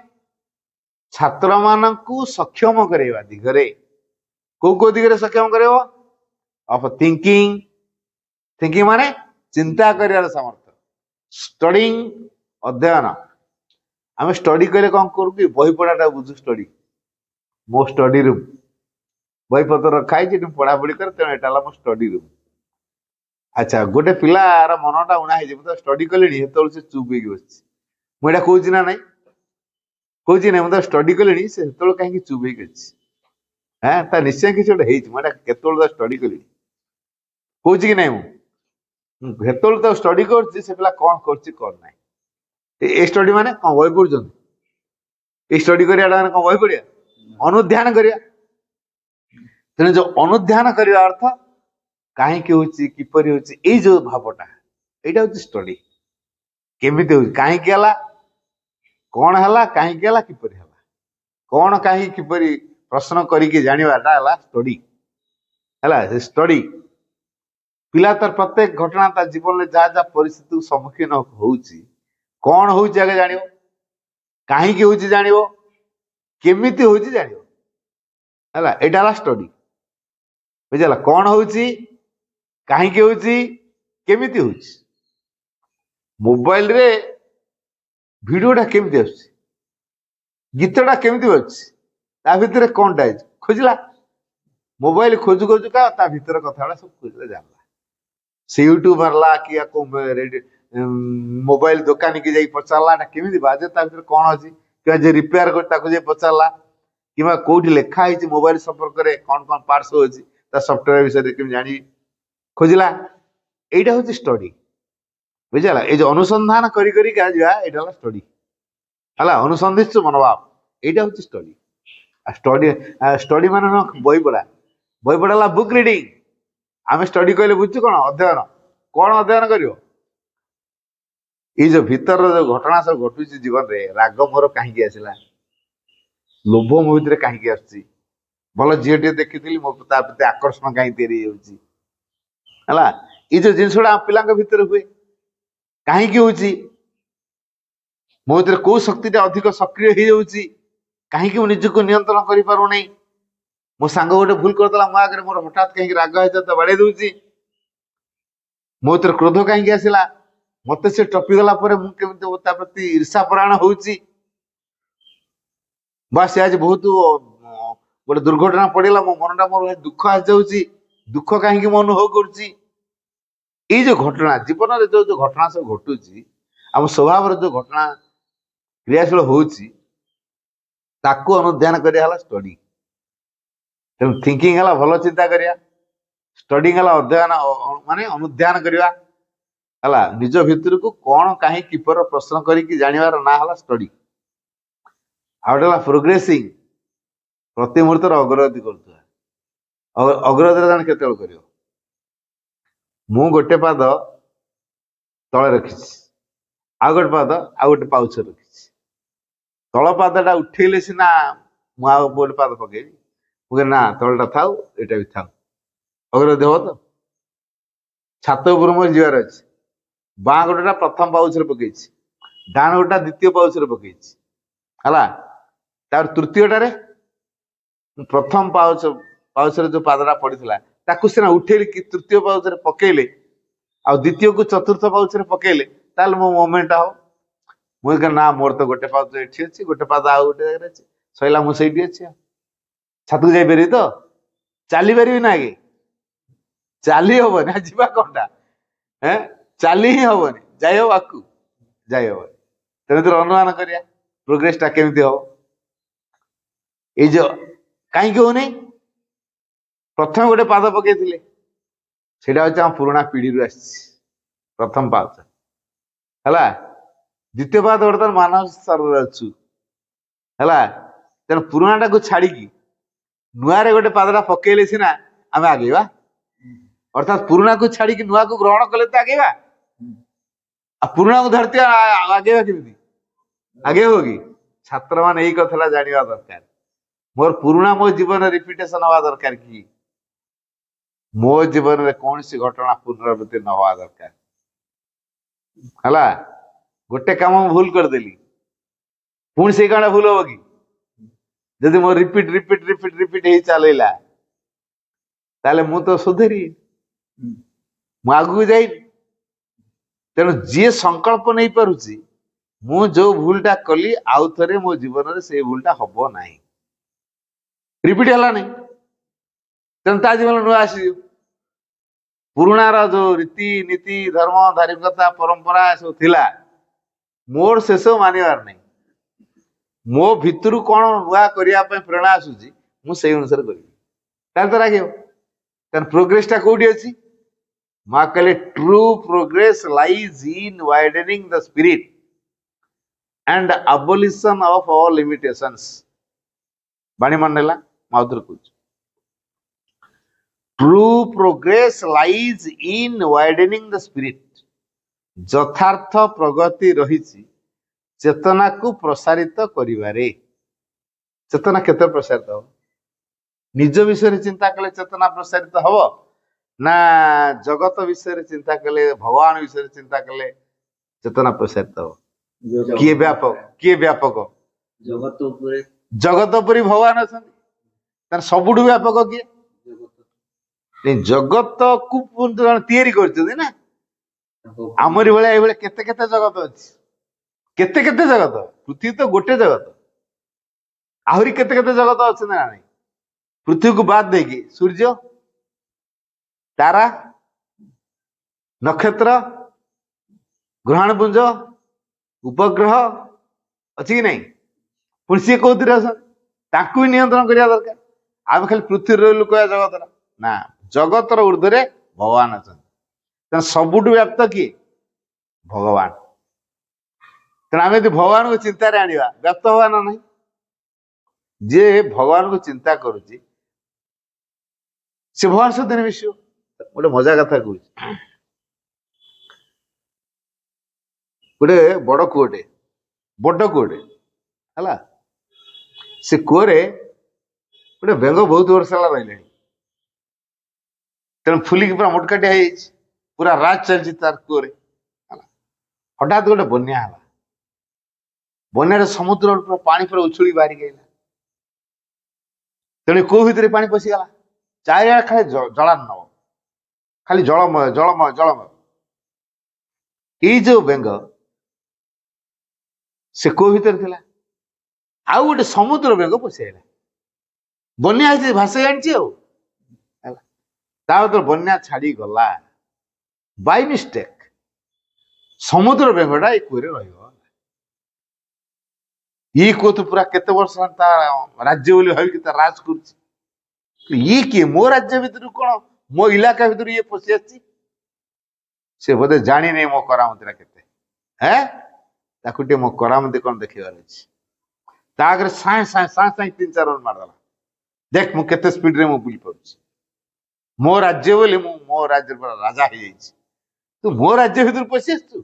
ଛାତ୍ରମାନଙ୍କୁ ସକ୍ଷମ କରେଇବା ଦିଗରେ। କୋଉ କୋଉ ଦିଗରେ ସକ୍ଷମ କରେଇବ? ଅଫ ଥିଙ୍କିଂ, ଥିଙ୍କିଂ ମାନେ ଚିନ୍ତା କରିବାର ସାମର୍ଥ୍ୟ। ଷ୍ଟଡିଂ, ଅଧ୍ୟୟନ। ଆମେ ଷ୍ଟଡି କଲେ କଣ କରୁ କି? ବହି ପଢାଟା ବୁଝୁ ଷ୍ଟଡି। ମୋ ଷ୍ଟଡି ରୁମ୍, ବହିପତ୍ର ରଖା ହେଇଛି, ଏଠି ପଢାପଢି କରେ, ତେଣୁ ଏଟା ହେଲା ମୋ ଷ୍ଟଡି ରୁମ୍। ଆଚ୍ଛା, ଗୋଟେ ପିଲାର ମନଟା ଉଣା ହେଇଛି, ମୁଁ ତ ଷ୍ଟଡି କଲିଣି, ସେତେବେଳେ ସେ ଚୁପ୍ ହେଇକି ବସିଛି। ମୁଁ ଏଇଟା କହୁଛି ନା ନାଇଁ? କହୁଛି ନାଇଁ, ମୁଁ ତ ଷ୍ଟଡି କଲିଣି, ସେ ସେତେବେଳେ କାହିଁକି ଚୁପ୍ ହେଇକି ଅଛି? ତା ନିଶ୍ଚୟ କିଛି ଗୋଟେ ହେଇଛି, ମୁଁ ଏଟା କେତେବେଳେ ତ ଷ୍ଟଡି କଲିଣି। କହୁଛି କି ନାଇଁ? ମୁଁ ସେତେବେଳେ ତ ଷ୍ଟଡି କରୁଛି, ସେ ପିଲା କଣ କରୁଛି କଣ ନାହିଁ। ଏ ଷ୍ଟଡି ମାନେ କଣ ବହି ପଢୁଛନ୍ତି? ଏଇ ଷ୍ଟଡି କରିବାଟା ମାନେ କଣ ବହି ପଢିବା? ଅନୁଧ୍ୟାନ କରିବା। ତେଣୁ ଯୋଉ ଅନୁଧ୍ୟାନ କରିବା ଅର୍ଥ କାହିଁକି ହଉଛି, କିପରି ହଉଛି, ଏଇ ଯୋଉ ଭାବଟା, ଏଇଟା ହଉଛି ଷ୍ଟଡି। କେମିତି ହଉଛି, କାହିଁକି ହେଲା, କଣ ହେଲା, କାହିଁକି ହେଲା, କିପରି ହେଲା, କଣ କାହିଁକି କିପରି ପ୍ରଶ୍ନ କରିକି ଜାଣିବାଟା ହେଲା ଷ୍ଟଡି। ହେଲା, ସେ ଷ୍ଟଡି ପିଲା ତାର ପ୍ରତ୍ୟେକ ଘଟଣା ତା ଜୀବନରେ ଯାହା ଯାହା ପରିସ୍ଥିତିକୁ ସମ୍ମୁଖୀନ ହଉଛି, କଣ ହଉଛି ଆଗେ ଜାଣିବ, କାହିଁକି ହଉଛି ଜାଣିବ, କେମିତି ହଉଛି ଜାଣିବ। ହେଲା, ଏଇଟା ହେଲା ଷ୍ଟଡି। ବୁଝିଲା? କଣ ହଉଛି, କାହିଁକି ହଉଛି, କେମିତି ହଉଛି। ମୋବାଇଲରେ ଭିଡିଓଟା କେମିତି ଆସୁଛି, ଗୀତଟା କେମିତି ଅଛି, ତା ଭିତରେ କଣଟା ହେଇଛି, ଖୋଜିଲା। ମୋବାଇଲ ଖୋଜୁ ଖୋଜୁ କା ତା ଭିତରେ କଥାଗୁଡା ସବୁ ଖୋଜିଲେ ଜାଣିଲା। ସେ ୟୁଟ୍ୟୁବ ମାରିଲା କି ମୋବାଇଲ ଦୋକାନୀ କି ଯାଇ ପଚାରିଲା ଏଟା କେମିତି ବାଜେ, ତା ଭିତରେ କଣ ଅଛି, କିମ୍ବା ଯେ ରିପେୟାର କରି ତାକୁ ଯାଇ ପଚାରିଲା, କିମ୍ବା କୋଉଠି ଲେଖା ହେଇଛି ମୋବାଇଲ ସମ୍ପର୍କରେ କଣ କଣ ପାର୍ଟସ ଅଛି, ତା ସଫ୍ଟୱେୟାର ବିଷୟରେ କେମିତି ଜାଣିବି, ଖୋଜିଲା। এইটা হচ্ছে ଷ୍ଟଡି। ବୁଝିଲା? এই যে ଅନୁସନ୍ଧାନ କରି କରିକା ଯିବା, ଏଇଟା ହେଲା ଷ୍ଟଡି। ହେଲା, ଅନୁସନ୍ଧିତ୍ସୁ ମନୋଭାବ, এইটা হচ্ছে ଷ୍ଟଡି। ଷ୍ଟଡି ଷ୍ଟଡି ମାନେ ବହି ପଢା। ବହି ପଢା ହେଲା ବୁକ୍ ରିଡିଂ। ଆମେ ଷ୍ଟଡି କହିଲେ ବୁଝୁଛୁ କଣ? ଅଧ୍ୟୟନ। କଣ ଅଧ୍ୟୟନ କରିବ? ଏଇ ଯୋଉ ଭିତରର ଯୋଉ ଘଟଣା ସବୁ ଘଟୁଛି ଜୀବନରେ, ରାଗ ମୋର କାହିଁକି ଆସିଲା, ଲୋଭ ମୋ ଭିତରେ କାହିଁକି ଆସୁଛି, ଭଲ ଝିଅଟିଏ ଦେଖିଥିଲି ମୋ ତା ପ୍ରତି ଆକର୍ଷଣ କାହିଁକି ତିଆରି ହେଇଯାଉଛି। ହେଲା, ଏଇ ଯୋଉ ଜିନିଷଟା ଆମ ପିଲାଙ୍କ ଭିତରେ ହୁଏ, କାହିଁକି ହଉଛି, ମୋ ଭିତରେ କୋଉ ଶକ୍ତିଟା ଅଧିକ ସକ୍ରିୟ ହେଇଯାଉଛି, କାହିଁକି ମୁଁ ନିଜକୁ ନିୟନ୍ତ୍ରଣ କରିପାରୁନାହିଁ। ମୋ ସାଙ୍ଗ ଗୋଟେ ଭୁଲ କରିଦେଲା ମୋ ଆଗରେ, ମୋର ହଠାତ୍ କାହିଁକି ରାଗ ହେଇଯାଉଛି, ତ ବାଡେଇ ଦଉଛି। ମୋ ଭିତରେ କ୍ରୋଧ କାହିଁକି ଆସିଲା, ମତେ ସେ ଟପି ଦେଲା ପରେ ମୁଁ କେମିତି ତା ପ୍ରତି ଈର୍ଷା ପରାୟଣ ହଉଛି, ବା ସେ ଆଜି ବହୁତ ଗୋଟେ ଦୁର୍ଘଟଣା ପଡିଲା, ମୋ ମନଟା ମୋର ଦୁଃଖ ଆସିଯାଉଛି, ଦୁଃଖ କାହିଁକି ମୁଁ ଅନୁଭବ କରୁଛି। ଏଇ ଯୋଉ ଘଟଣା ଜୀବନରେ ଯୋଉ ଯୋଉ ଘଟଣା ସବୁ ଘଟୁଛି, ଆମ ସ୍ୱଭାବରେ ଯୋଉ ଘଟଣା କ୍ରିୟାଶୀଳ ହଉଛି, ତାକୁ ଅନୁଧ୍ୟାନ କରିବା ହେଲା ଷ୍ଟଡି। ତେଣୁ ଥିଙ୍କିଂ ହେଲା ଭଲ ଚିନ୍ତା କରିବା, ଷ୍ଟଡିଂ ହେଲା ଅଧ୍ୟୟନ ମାନେ ଅନୁଧ୍ୟାନ କରିବା। ହେଲା, ନିଜ ଭିତରକୁ କଣ କାହିଁ କିପରି ପ୍ରଶ୍ନ କରିକି ଜାଣିବାର ନାଁ ହେଲା ଷ୍ଟଡି। ଆଉ ଗୋଟେ ହେଲା ପ୍ରୋଗ୍ରେସିଂ, ପ୍ରତି ମୁହୂର୍ତ୍ତରେ ଅଗ୍ରଗତି କରୁଥିବା। ଅଗ୍ରଗତିରେ ଜଣେ କେତେବେଳେ କରିବ? ମୁଁ ଗୋଟେ ପାଦ ତଳେ ରଖିଛି, ଆଉ ଗୋଟେ ପାଦ ଆଉ ଗୋଟେ ପାଉଛ ରଖିଛି। ତଳ ପାଦଟା ଉଠେଇଲେ ସିନା ମୁଁ ଆଉ ଗୋଟେ ପାଦ ପକେଇବି। ମୁଁ କହିଲି ନା, ତଳଟା ଥାଉ, ଏଇଟା ବି ଥାଉ। ଅଗ୍ରଗତି ହବ ତ? ଛାତ ଉପରୁ ମୋର ଯିବାର ଅଛି। ବାଁ ଗୋଡଟା ପ୍ରଥମ ପାଉଛରେ ପକେଇଛି, ଡାହାଣ ଗୋଡଟା ଦ୍ୱିତୀୟ ପାଉଛରେ ପକେଇଛି, ହେଲା। ତାପରେ ତୃତୀୟଟାରେ ମୁଁ ପ୍ରଥମ ପାଉଛରେ ଯୋଉ ପାଦଟା ପଡିଥିଲା ତାକୁ ସିନା ଉଠେଇଲି କି ତୃତୀୟ ପାଉଛରେ ପକେଇଲେ, ଆଉ ଦ୍ୱିତୀୟକୁ ଚତୁର୍ଥ ପାଉଛରେ ପକେଇଲେ, ତାହେଲେ ମୋ ମୋମେଣ୍ଟ ହବ। ମୁଁ କହିଲି ନା, ମୋର ତ ଗୋଟେ ପାଦ ଏଠି ଅଛି, ଗୋଟେ ପାଦ ଆଉ ଗୋଟେ ଜାଗାରେ ଅଛି, ସଇଲା, ମୁଁ ସେଇଠି ଅଛି। ଆଉ ଛାତକୁ ଯାଇପାରିବି ତ? ଚାଲିପାରିବି ନା? ଆଗେ ଚାଲି ହବନି, ଯିବା କଣଟା? ଚାଲି ହିଁ ହବନି, ଯାଇ ହବ ଆକୁ? ଯାଇ ହବନି। ତେଣୁ ଅନୁମାନ କରିବା ପ୍ରୋଗ୍ରେସ ଟା କେମିତି ହବ। ଏଇ ଯୋଉ କାହିଁକି ହଉନି? ପ୍ରଥମେ ଗୋଟେ ପାଦ ପକେଇଥିଲେ, ସେଇଟା ହଉଛି ଆମ ପୁରୁଣା ପିଢିରୁ ଆସିଛି, ପ୍ରଥମ ପାଦ, ହେଲା। ଦ୍ୱିତୀୟ ପାଦ ବର୍ତ୍ତମାନ ମାନବ ସ୍ତରରେ ଅଛୁ, ହେଲା। ତେଣୁ ପୁରୁଣାଟାକୁ ଛାଡିକି ନୂଆରେ ଗୋଟେ ପାଦଟା ପକେଇଲେ ସିନା ଆମେ ଆଗେଇବା। ଅର୍ଥାତ ପୁରୁଣାକୁ ଛାଡିକି ନୂଆକୁ ଗ୍ରହଣ କଲେ ତ ଆଗେଇବା। ଆଉ ପୁରୁଣାକୁ ଧରିଥିବା ଆଗେଇବା କେମିତି? ଆଗେଇବ କି? ଛାତ୍ର ମାନେ ଏଇ କଥାଟା ଜାଣିବା ଦରକାର। ମୋର ପୁରୁଣା ମୋ ଜୀବନରେ ରିପିଟେସନ ହବା ଦରକାର କି? ମୋ ଜୀବନରେ କୌଣସି ଘଟଣା ପୁନରାବୃତ୍ତି ନ ହବା ଦରକାର, ହେଲା। ଗୋଟେ କାମ ମୁଁ ଭୁଲ କରିଦେଲି, ପୁଣି ସେଇ କାମଟା ଭୁଲ ହବ କି? ଯଦି ମୋ ରିପିଟ ରିପିଟ ରିପିଟ ରିପିଟ ହେଇ ଚାଲିଲା, ତାହେଲେ ମୁଁ ତ ସୁଧୁରି, ମୁଁ ଆଗକୁ ଯାଇନି। ତେଣୁ ଯିଏ ସଂକଳ୍ପ ନେଇ ପାରୁଛି ମୁଁ ଯୋଉ ଭୁଲଟା କଲି ଆଉ ଥରେ ମୋ ଜୀବନରେ ସେଇ ଭୁଲଟା ହବ ନାହିଁ, ରିପିଟ ହେଲାନି, ତେଣୁ ତା ଜୀବନ ନୂଆ ଆସିଯିବ। ପୁରୁଣାର ଯୋଉ ରୀତି ନୀତି ଧର୍ମ ଧାର୍ମିକତା ପରମ୍ପରା ସବୁ ଥିଲା, ମୋର ସେସବୁ ମାନିବାର ନାହିଁ। ମୋ ଭିତରୁ କଣ ନୂଆ କରିବା ପାଇଁ ପ୍ରେରଣା ଆସୁଛି, ମୁଁ ସେଇ ଅନୁସାରେ କରିବି, ତାହେଲେ ତ ଲାଗିବ। ତାର ପ୍ରୋଗ୍ରେସଟା କୋଉଠି ଅଛି? ମା କହିଲେ true progress lies in widening the spirit and abolition of all limitations. ବାଣୀ ମନେ ନେଲା, ମାଉଥରେ କହୁଛି, true progress lies in widening the spirit. ଯଥାର୍ଥ ପ୍ରଗତି ରହିଛି ଚେତନାକୁ ପ୍ରସାରିତ କରିବାରେ। ଚେତନା କେତେ ପ୍ରସାରିତ ହବ? ନିଜ ବିଷୟରେ ଚିନ୍ତା କଲେ ଚେତନା ପ୍ରସାରିତ ହବ ନା ଜଗତ ବିଷୟରେ ଚିନ୍ତା କଲେ, ଭଗବାନ ବିଷୟରେ ଚିନ୍ତା କଲେ ଚେତନା ପ୍ରସାରିତ ହବ? କିଏ ବ୍ୟାପକ, କିଏ ବ୍ୟାପକ? ଜଗତ ଉପରେ ଭଗବାନ ଅଛନ୍ତି, ତାର ସବୁଠୁ ବ୍ୟାପକ କିଏ? ଜଗତକୁ ତିଆରି କରିଛନ୍ତି ନା। ଆମରି ଭଳିଆ ଏଇଭଳିଆ କେତେ କେତେ ଜଗତ ଅଛି, କେତେ କେତେ ଜଗତ। ପୃଥିବୀ ତ ଗୋଟେ ଜଗତ, ଆହୁରି କେତେ କେତେ ଜଗତ ଅଛି ନା ନାଇଁ? ପୃଥିବୀକୁ ବାଦ ଦେଇକି ସୂର୍ଯ୍ୟ, ତାରା, ନକ୍ଷତ୍ର, ଗ୍ରହାଣୁପୁଞ୍ଜ, ଉପଗ୍ରହ ଅଛି କି ନାଇଁ? ପୁଣି ସିଏ କୋଉଥିରେ ଅଛନ୍ତି? ତାଙ୍କୁ ବି ନିୟନ୍ତ୍ରଣ କରିବା ଦରକାର। ଆମେ ଖାଲି ପୃଥିବୀରେ ରହିଲୁ କହିବା ଜଗତର ନା, ଜଗତର ଉର୍ଦ୍ଧ୍ୱରେ ଭଗବାନ ଅଛନ୍ତି। ତେଣୁ ସବୁଠୁ ବ୍ୟାପ୍ତ କିଏ? ଭଗବାନ। ତେଣୁ ଆମେ ଯଦି ଭଗବାନଙ୍କୁ ଚିନ୍ତାରେ ଆଣିବା, ବ୍ୟପ୍ତ ହବା ନା ନାହିଁ? ଯିଏ ଭଗବାନଙ୍କୁ ଚିନ୍ତା କରୁଛି ସେ ଭଗବାନ ସହିତ ମିଶିବ। ଗୋଟେ ମଜା କଥା କହୁଛି, ଗୋଟେ ବଡ କୂଅଟେ, ବଡ କୂଅଟେ, ହେଲା। ସେ କୂଅରେ ଗୋଟେ ବେଙ୍ଗ ବହୁତ ବର୍ଷ ହେଲା ରହିଲେଣି। ତେଣୁ ଫୁଲିକି ପୁରା ମୋଟକାଟିଆ ହେଇଯାଇଛି, ପୁରା ରାଜ ଚାଲିଛି ତାର କୂଅରେ, ହେଲା। ହଠାତ୍ ଗୋଟେ ବନ୍ୟା ହେଲା, ବନ୍ୟାରେ ସମୁଦ୍ର ପୁରା ପାଣି ପୁରା ଉଛୁଳି ବାହାରିକି ଆଇଲା। ତେଣୁ କୂଅ ଭିତରେ ପାଣି ପଶିଗଲା, ଚାରିଆଡେ ଖାଲି ଜଳାର୍ଣ୍ଣବ, ଖାଲି ଜଳମୟ ଜଳମୟ ଜଳମୟ। ଏଇ ଯୋଉ ବେଙ୍ଗ ସେ କୂଅ ଭିତରେ ଥିଲା, ଆଉ ଗୋଟେ ସମୁଦ୍ର ବେଙ୍ଗ ପଶିଆଇଲା। ବନ୍ୟା ହେଇଛି, ଭାଷା ଜାଣିଛି ଆଉ, ହେଲା। ତା ଭିତରେ ବନ୍ୟା ଛାଡିଗଲା, ବାଇ ମିଷ୍ଟେକ ସମୁଦ୍ର ବେଙ୍ଗଟା ଏଇ କୂଅରେ ରହିବ। ଇଏ କୂଅ ତ ପୁରା କେତେ ବର୍ଷ ତା ରାଜ୍ୟ ବୋଲି ଭାବିକି ତା ରାଜ କରୁଛି। ଇଏ କିଏ? ମୋ ରାଜ୍ୟ ଭିତରୁ କଣ, ମୋ ଇଲାକା ଭିତରୁ ଇଏ ପଶି ଆସିଛି? ସେ ବୋଧେ ଜାଣିନି ମୋ କରାମତିଟା କେତେ। ତାକୁ ଟିକେ ମୋ କରାମତି କଣ ଦେଖିବାର ଅଛି। ତା ଆଗରେ ସାଇଁ ସାଇଁ ସାଇଁ ସାଇଁ 3-4 ରନ୍ ମାରିଦେଲା। ଦେଖ ମୁଁ କେତେ ସ୍ପିଡରେ ମୁଁ ବୁଲି ପାରୁଛି, ମୋ ରାଜ୍ୟ ବୋଲି ମୁଁ ମୋ ରାଜ୍ୟର ପୁରା ରାଜା ହେଇଯାଇଛି, ତୁ ମୋ ରାଜ୍ୟ ଭିତରୁ ପଶି ଆସିଛୁ।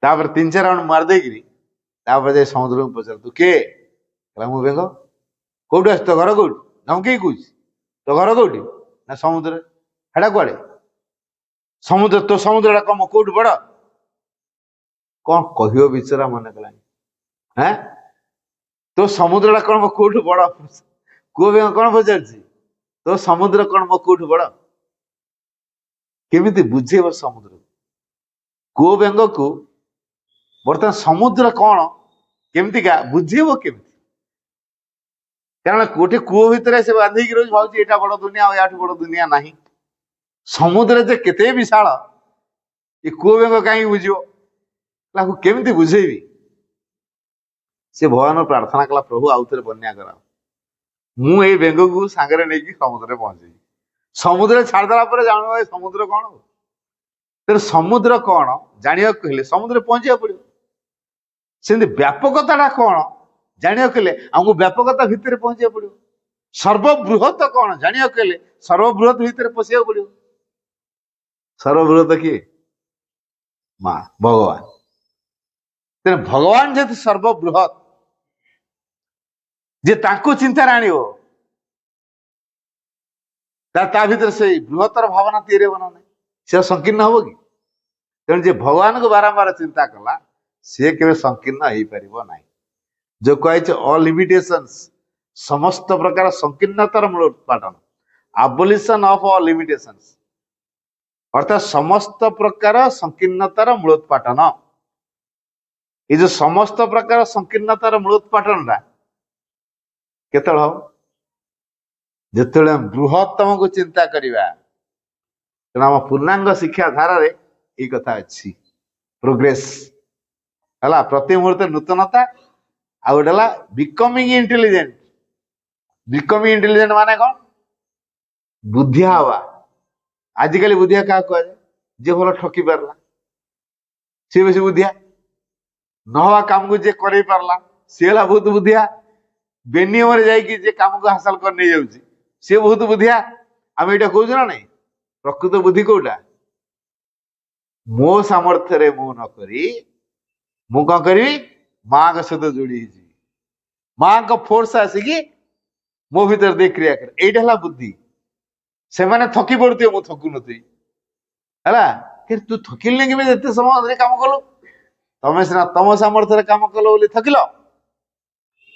ତାପରେ 3-4 ରାଉଣ୍ଡ ମାରିଦେଇକିରି ତାପରେ ଯାଇ ସମୁଦ୍ରକୁ ପଚାର ତୁ କିଏ? କହିଲା ମୁଁ ବେଙ୍ଗ। କୋଉଠୁ ଆସି ତୋ ଘର କୋଉଠି? ନା ମୁଁ କେହି କହୁଛି। ତୋ ଘର କୋଉଠି? ନା ସମୁଦ୍ରରେ। ହେଟା କୁଆଡେ? ସମୁଦ୍ର। ତୋ ସମୁଦ୍ରଟା କମ କୋଉଠି ବଡ? କଣ କହିବ ବିଚରା ମନେ କଲାନି। ହଁ ତୋ ସମୁଦ୍ରଟା କଣ ମୋ କୋଉଠୁ ବଡ? କୁଅ ବେଙ୍ଗ କଣ ପଚାରୁଛି? ତୋ ସମୁଦ୍ର କଣ ମୋ କୋଉଠୁ ବଡ? କେମିତି ବୁଝେଇବ ସମୁଦ୍ରକୁ? କୁଅ ବେଙ୍ଗକୁ ବର୍ତ୍ତମାନ ସମୁଦ୍ର କଣ କେମିତିକା ବୁଝେଇବ କେମିତି? କାରଣ ଗୋଟେ କୂଅ ଭିତରେ ସେ ବାନ୍ଧିକି ରହୁଛି, ଭାବୁଛି ଏଇଟା ବଡ ଦୁନିଆ ଆଉ ୟାଠୁ ବଡ ଦୁନିଆ ନାହିଁ। ସମୁଦ୍ର ଯେ କେତେ ବିଶାଳ ଏ କୂଅ ବେଙ୍ଗ କାହିଁକି ବୁଝିବ? ତାକୁ କେମିତି ବୁଝେଇବି? ସେ ଭଗବାନ ପ୍ରାର୍ଥନା କଲା, ପ୍ରଭୁ ଆଉଥରେ ବନ୍ୟା କରାଅ। ମୁଁ ଏଇ ବେଙ୍ଗକୁ ସାଙ୍ଗରେ ନେଇକି ସମୁଦ୍ରରେ ପହଞ୍ଚେଇବି। ସମୁଦ୍ରରେ ଛାଡ଼ିଦେଲା ପରେ ଜାଣିବ ଏ ସମୁଦ୍ର କଣ। ତେଣୁ ସମୁଦ୍ର କଣ ଜାଣିବାକୁ ହେଲେ ସମୁଦ୍ରରେ ପହଞ୍ଚିବାକୁ ପଡିବ। ସେମିତି ବ୍ୟାପକତାଟା କଣ ଜାଣିବାକୁ ହେଲେ ଆମକୁ ବ୍ୟାପକତା ଭିତରେ ପହଞ୍ଚିବାକୁ ପଡିବ। ସର୍ବବୃହତ କଣ ଜାଣିବାକୁ ହେଲେ ସର୍ବବୃହତ ଭିତରେ ପଶିବାକୁ ପଡିବ। ସର୍ବବୃହତ କିଏ? ମା ଭଗବାନ। ତେଣୁ ଭଗବାନ ଯେହେତୁ ସର୍ବବୃହତ, ଯେ ତାଙ୍କୁ ଚିନ୍ତାରେ ଆଣିବ ତା ଭିତରେ ସେଇ ବୃହତ୍ତର ଭାବନା ତିଆରି ହବ ନା ନାହିଁ, ସେ ସଂକୀର୍ଣ୍ଣ ହବ କି? ତେଣୁ ଯେ ଭଗବାନଙ୍କୁ ବାରମ୍ବାର ଚିନ୍ତା କଲା ସିଏ କେବେ ସଂକୀର୍ଣ୍ଣ ହେଇପାରିବ ନାହିଁ। ଯୋଉ କୁହାଯାଇଛି ଅଲ୍ ଲିମିଟେସନ୍ସ, ସମସ୍ତ ପ୍ରକାର ସଂକୀର୍ଣ୍ଣତାର ମୂଳ ଉତ୍ପାଟନ, ଆବୋଲିସନ ଅଫ ଅଲ୍ ଲିମିଟେସନ୍ସ, ଅର୍ଥାତ ସମସ୍ତ ପ୍ରକାର ସଂକୀର୍ଣ୍ଣତାର ମୂଳ ଉତ୍ପାଟନ। ଏଇ ଯୋଉ ସମସ୍ତ ପ୍ରକାର ସଂକୀର୍ଣ୍ଣତାର ମୂଳ ଉତ୍ପାଟନଟା କେତେବେଳେ ହବ? ଯେତେବେଳେ ବୃହତ୍ତମକୁ ଚିନ୍ତା କରିବା। ତେଣୁ ଆମ ପୂର୍ଣ୍ଣାଙ୍ଗ ଶିକ୍ଷା ଧାରାରେ ଏଇ କଥା ଅଛି, ପ୍ରୋଗ୍ରେସ ହେଲା, ପ୍ରତି ମୁହୂର୍ତ୍ତରେ ନୂତନତା। ଆଉ ଗୋଟେ ହେଲା ବିକମିଂ ଇଣ୍ଟେଲିଜେଣ୍ଟ। ବିକମିଂ ଇଣ୍ଟେଲିଜେଣ୍ଟ ମାନେ କଣ? ବୁଦ୍ଧିଆ ହବା। ଆଜିକାଲି ବୁଦ୍ଧିଆ କାହାକୁ କୁହାଯାଏ? ଯିଏ ଭଲ ଠକି ପାରିଲା ସିଏ ବେଶୀ ବୁଦ୍ଧିଆ। ନହବା କାମକୁ ଯିଏ କରେଇ ପାରିଲା ସିଏ ହେଲା ବହୁତ ବୁଦ୍ଧିଆ। ବେନିୟମରେ ଯାଇକି ଯିଏ କାମକୁ ହାସଲ କରି ନେଇଯାଉଛି ସିଏ ବହୁତ ବୁଦ୍ଧିଆ। ଆମେ ଏଇଟା କହୁଛୁ ନା ନାଇଁ? ପ୍ରକୃତ ବୁଦ୍ଧି କୋଉଟା? ମୋ ସାମର୍ଥ୍ୟରେ ମୁଁ ନ କରି ମୁଁ କଣ କରିବି? ମାଙ୍କ ସହିତ ଯୋଡି ହେଇଯିବି। ମାଙ୍କ ଫୋର୍ସ ଆସିକି ମୋ ଭିତରେ ଦେଇ କ୍ରିୟା କରେ। ଏଇଟା ହେଲା ବୁଦ୍ଧି। ସେମାନେ ଥକି ପଡୁଥିବେ, ମୁଁ ଥକୁ ନଥିବି ହେଲା। ତୁ ଥକିଲନି କେମିତି? ଏତେ ସମୟ ଧରି କାମ କଲୁ। ତମେ ସିନା ତମ ସାମର୍ଥ୍ୟରେ କାମ କଲ ବୋଲି ଥକିଲ।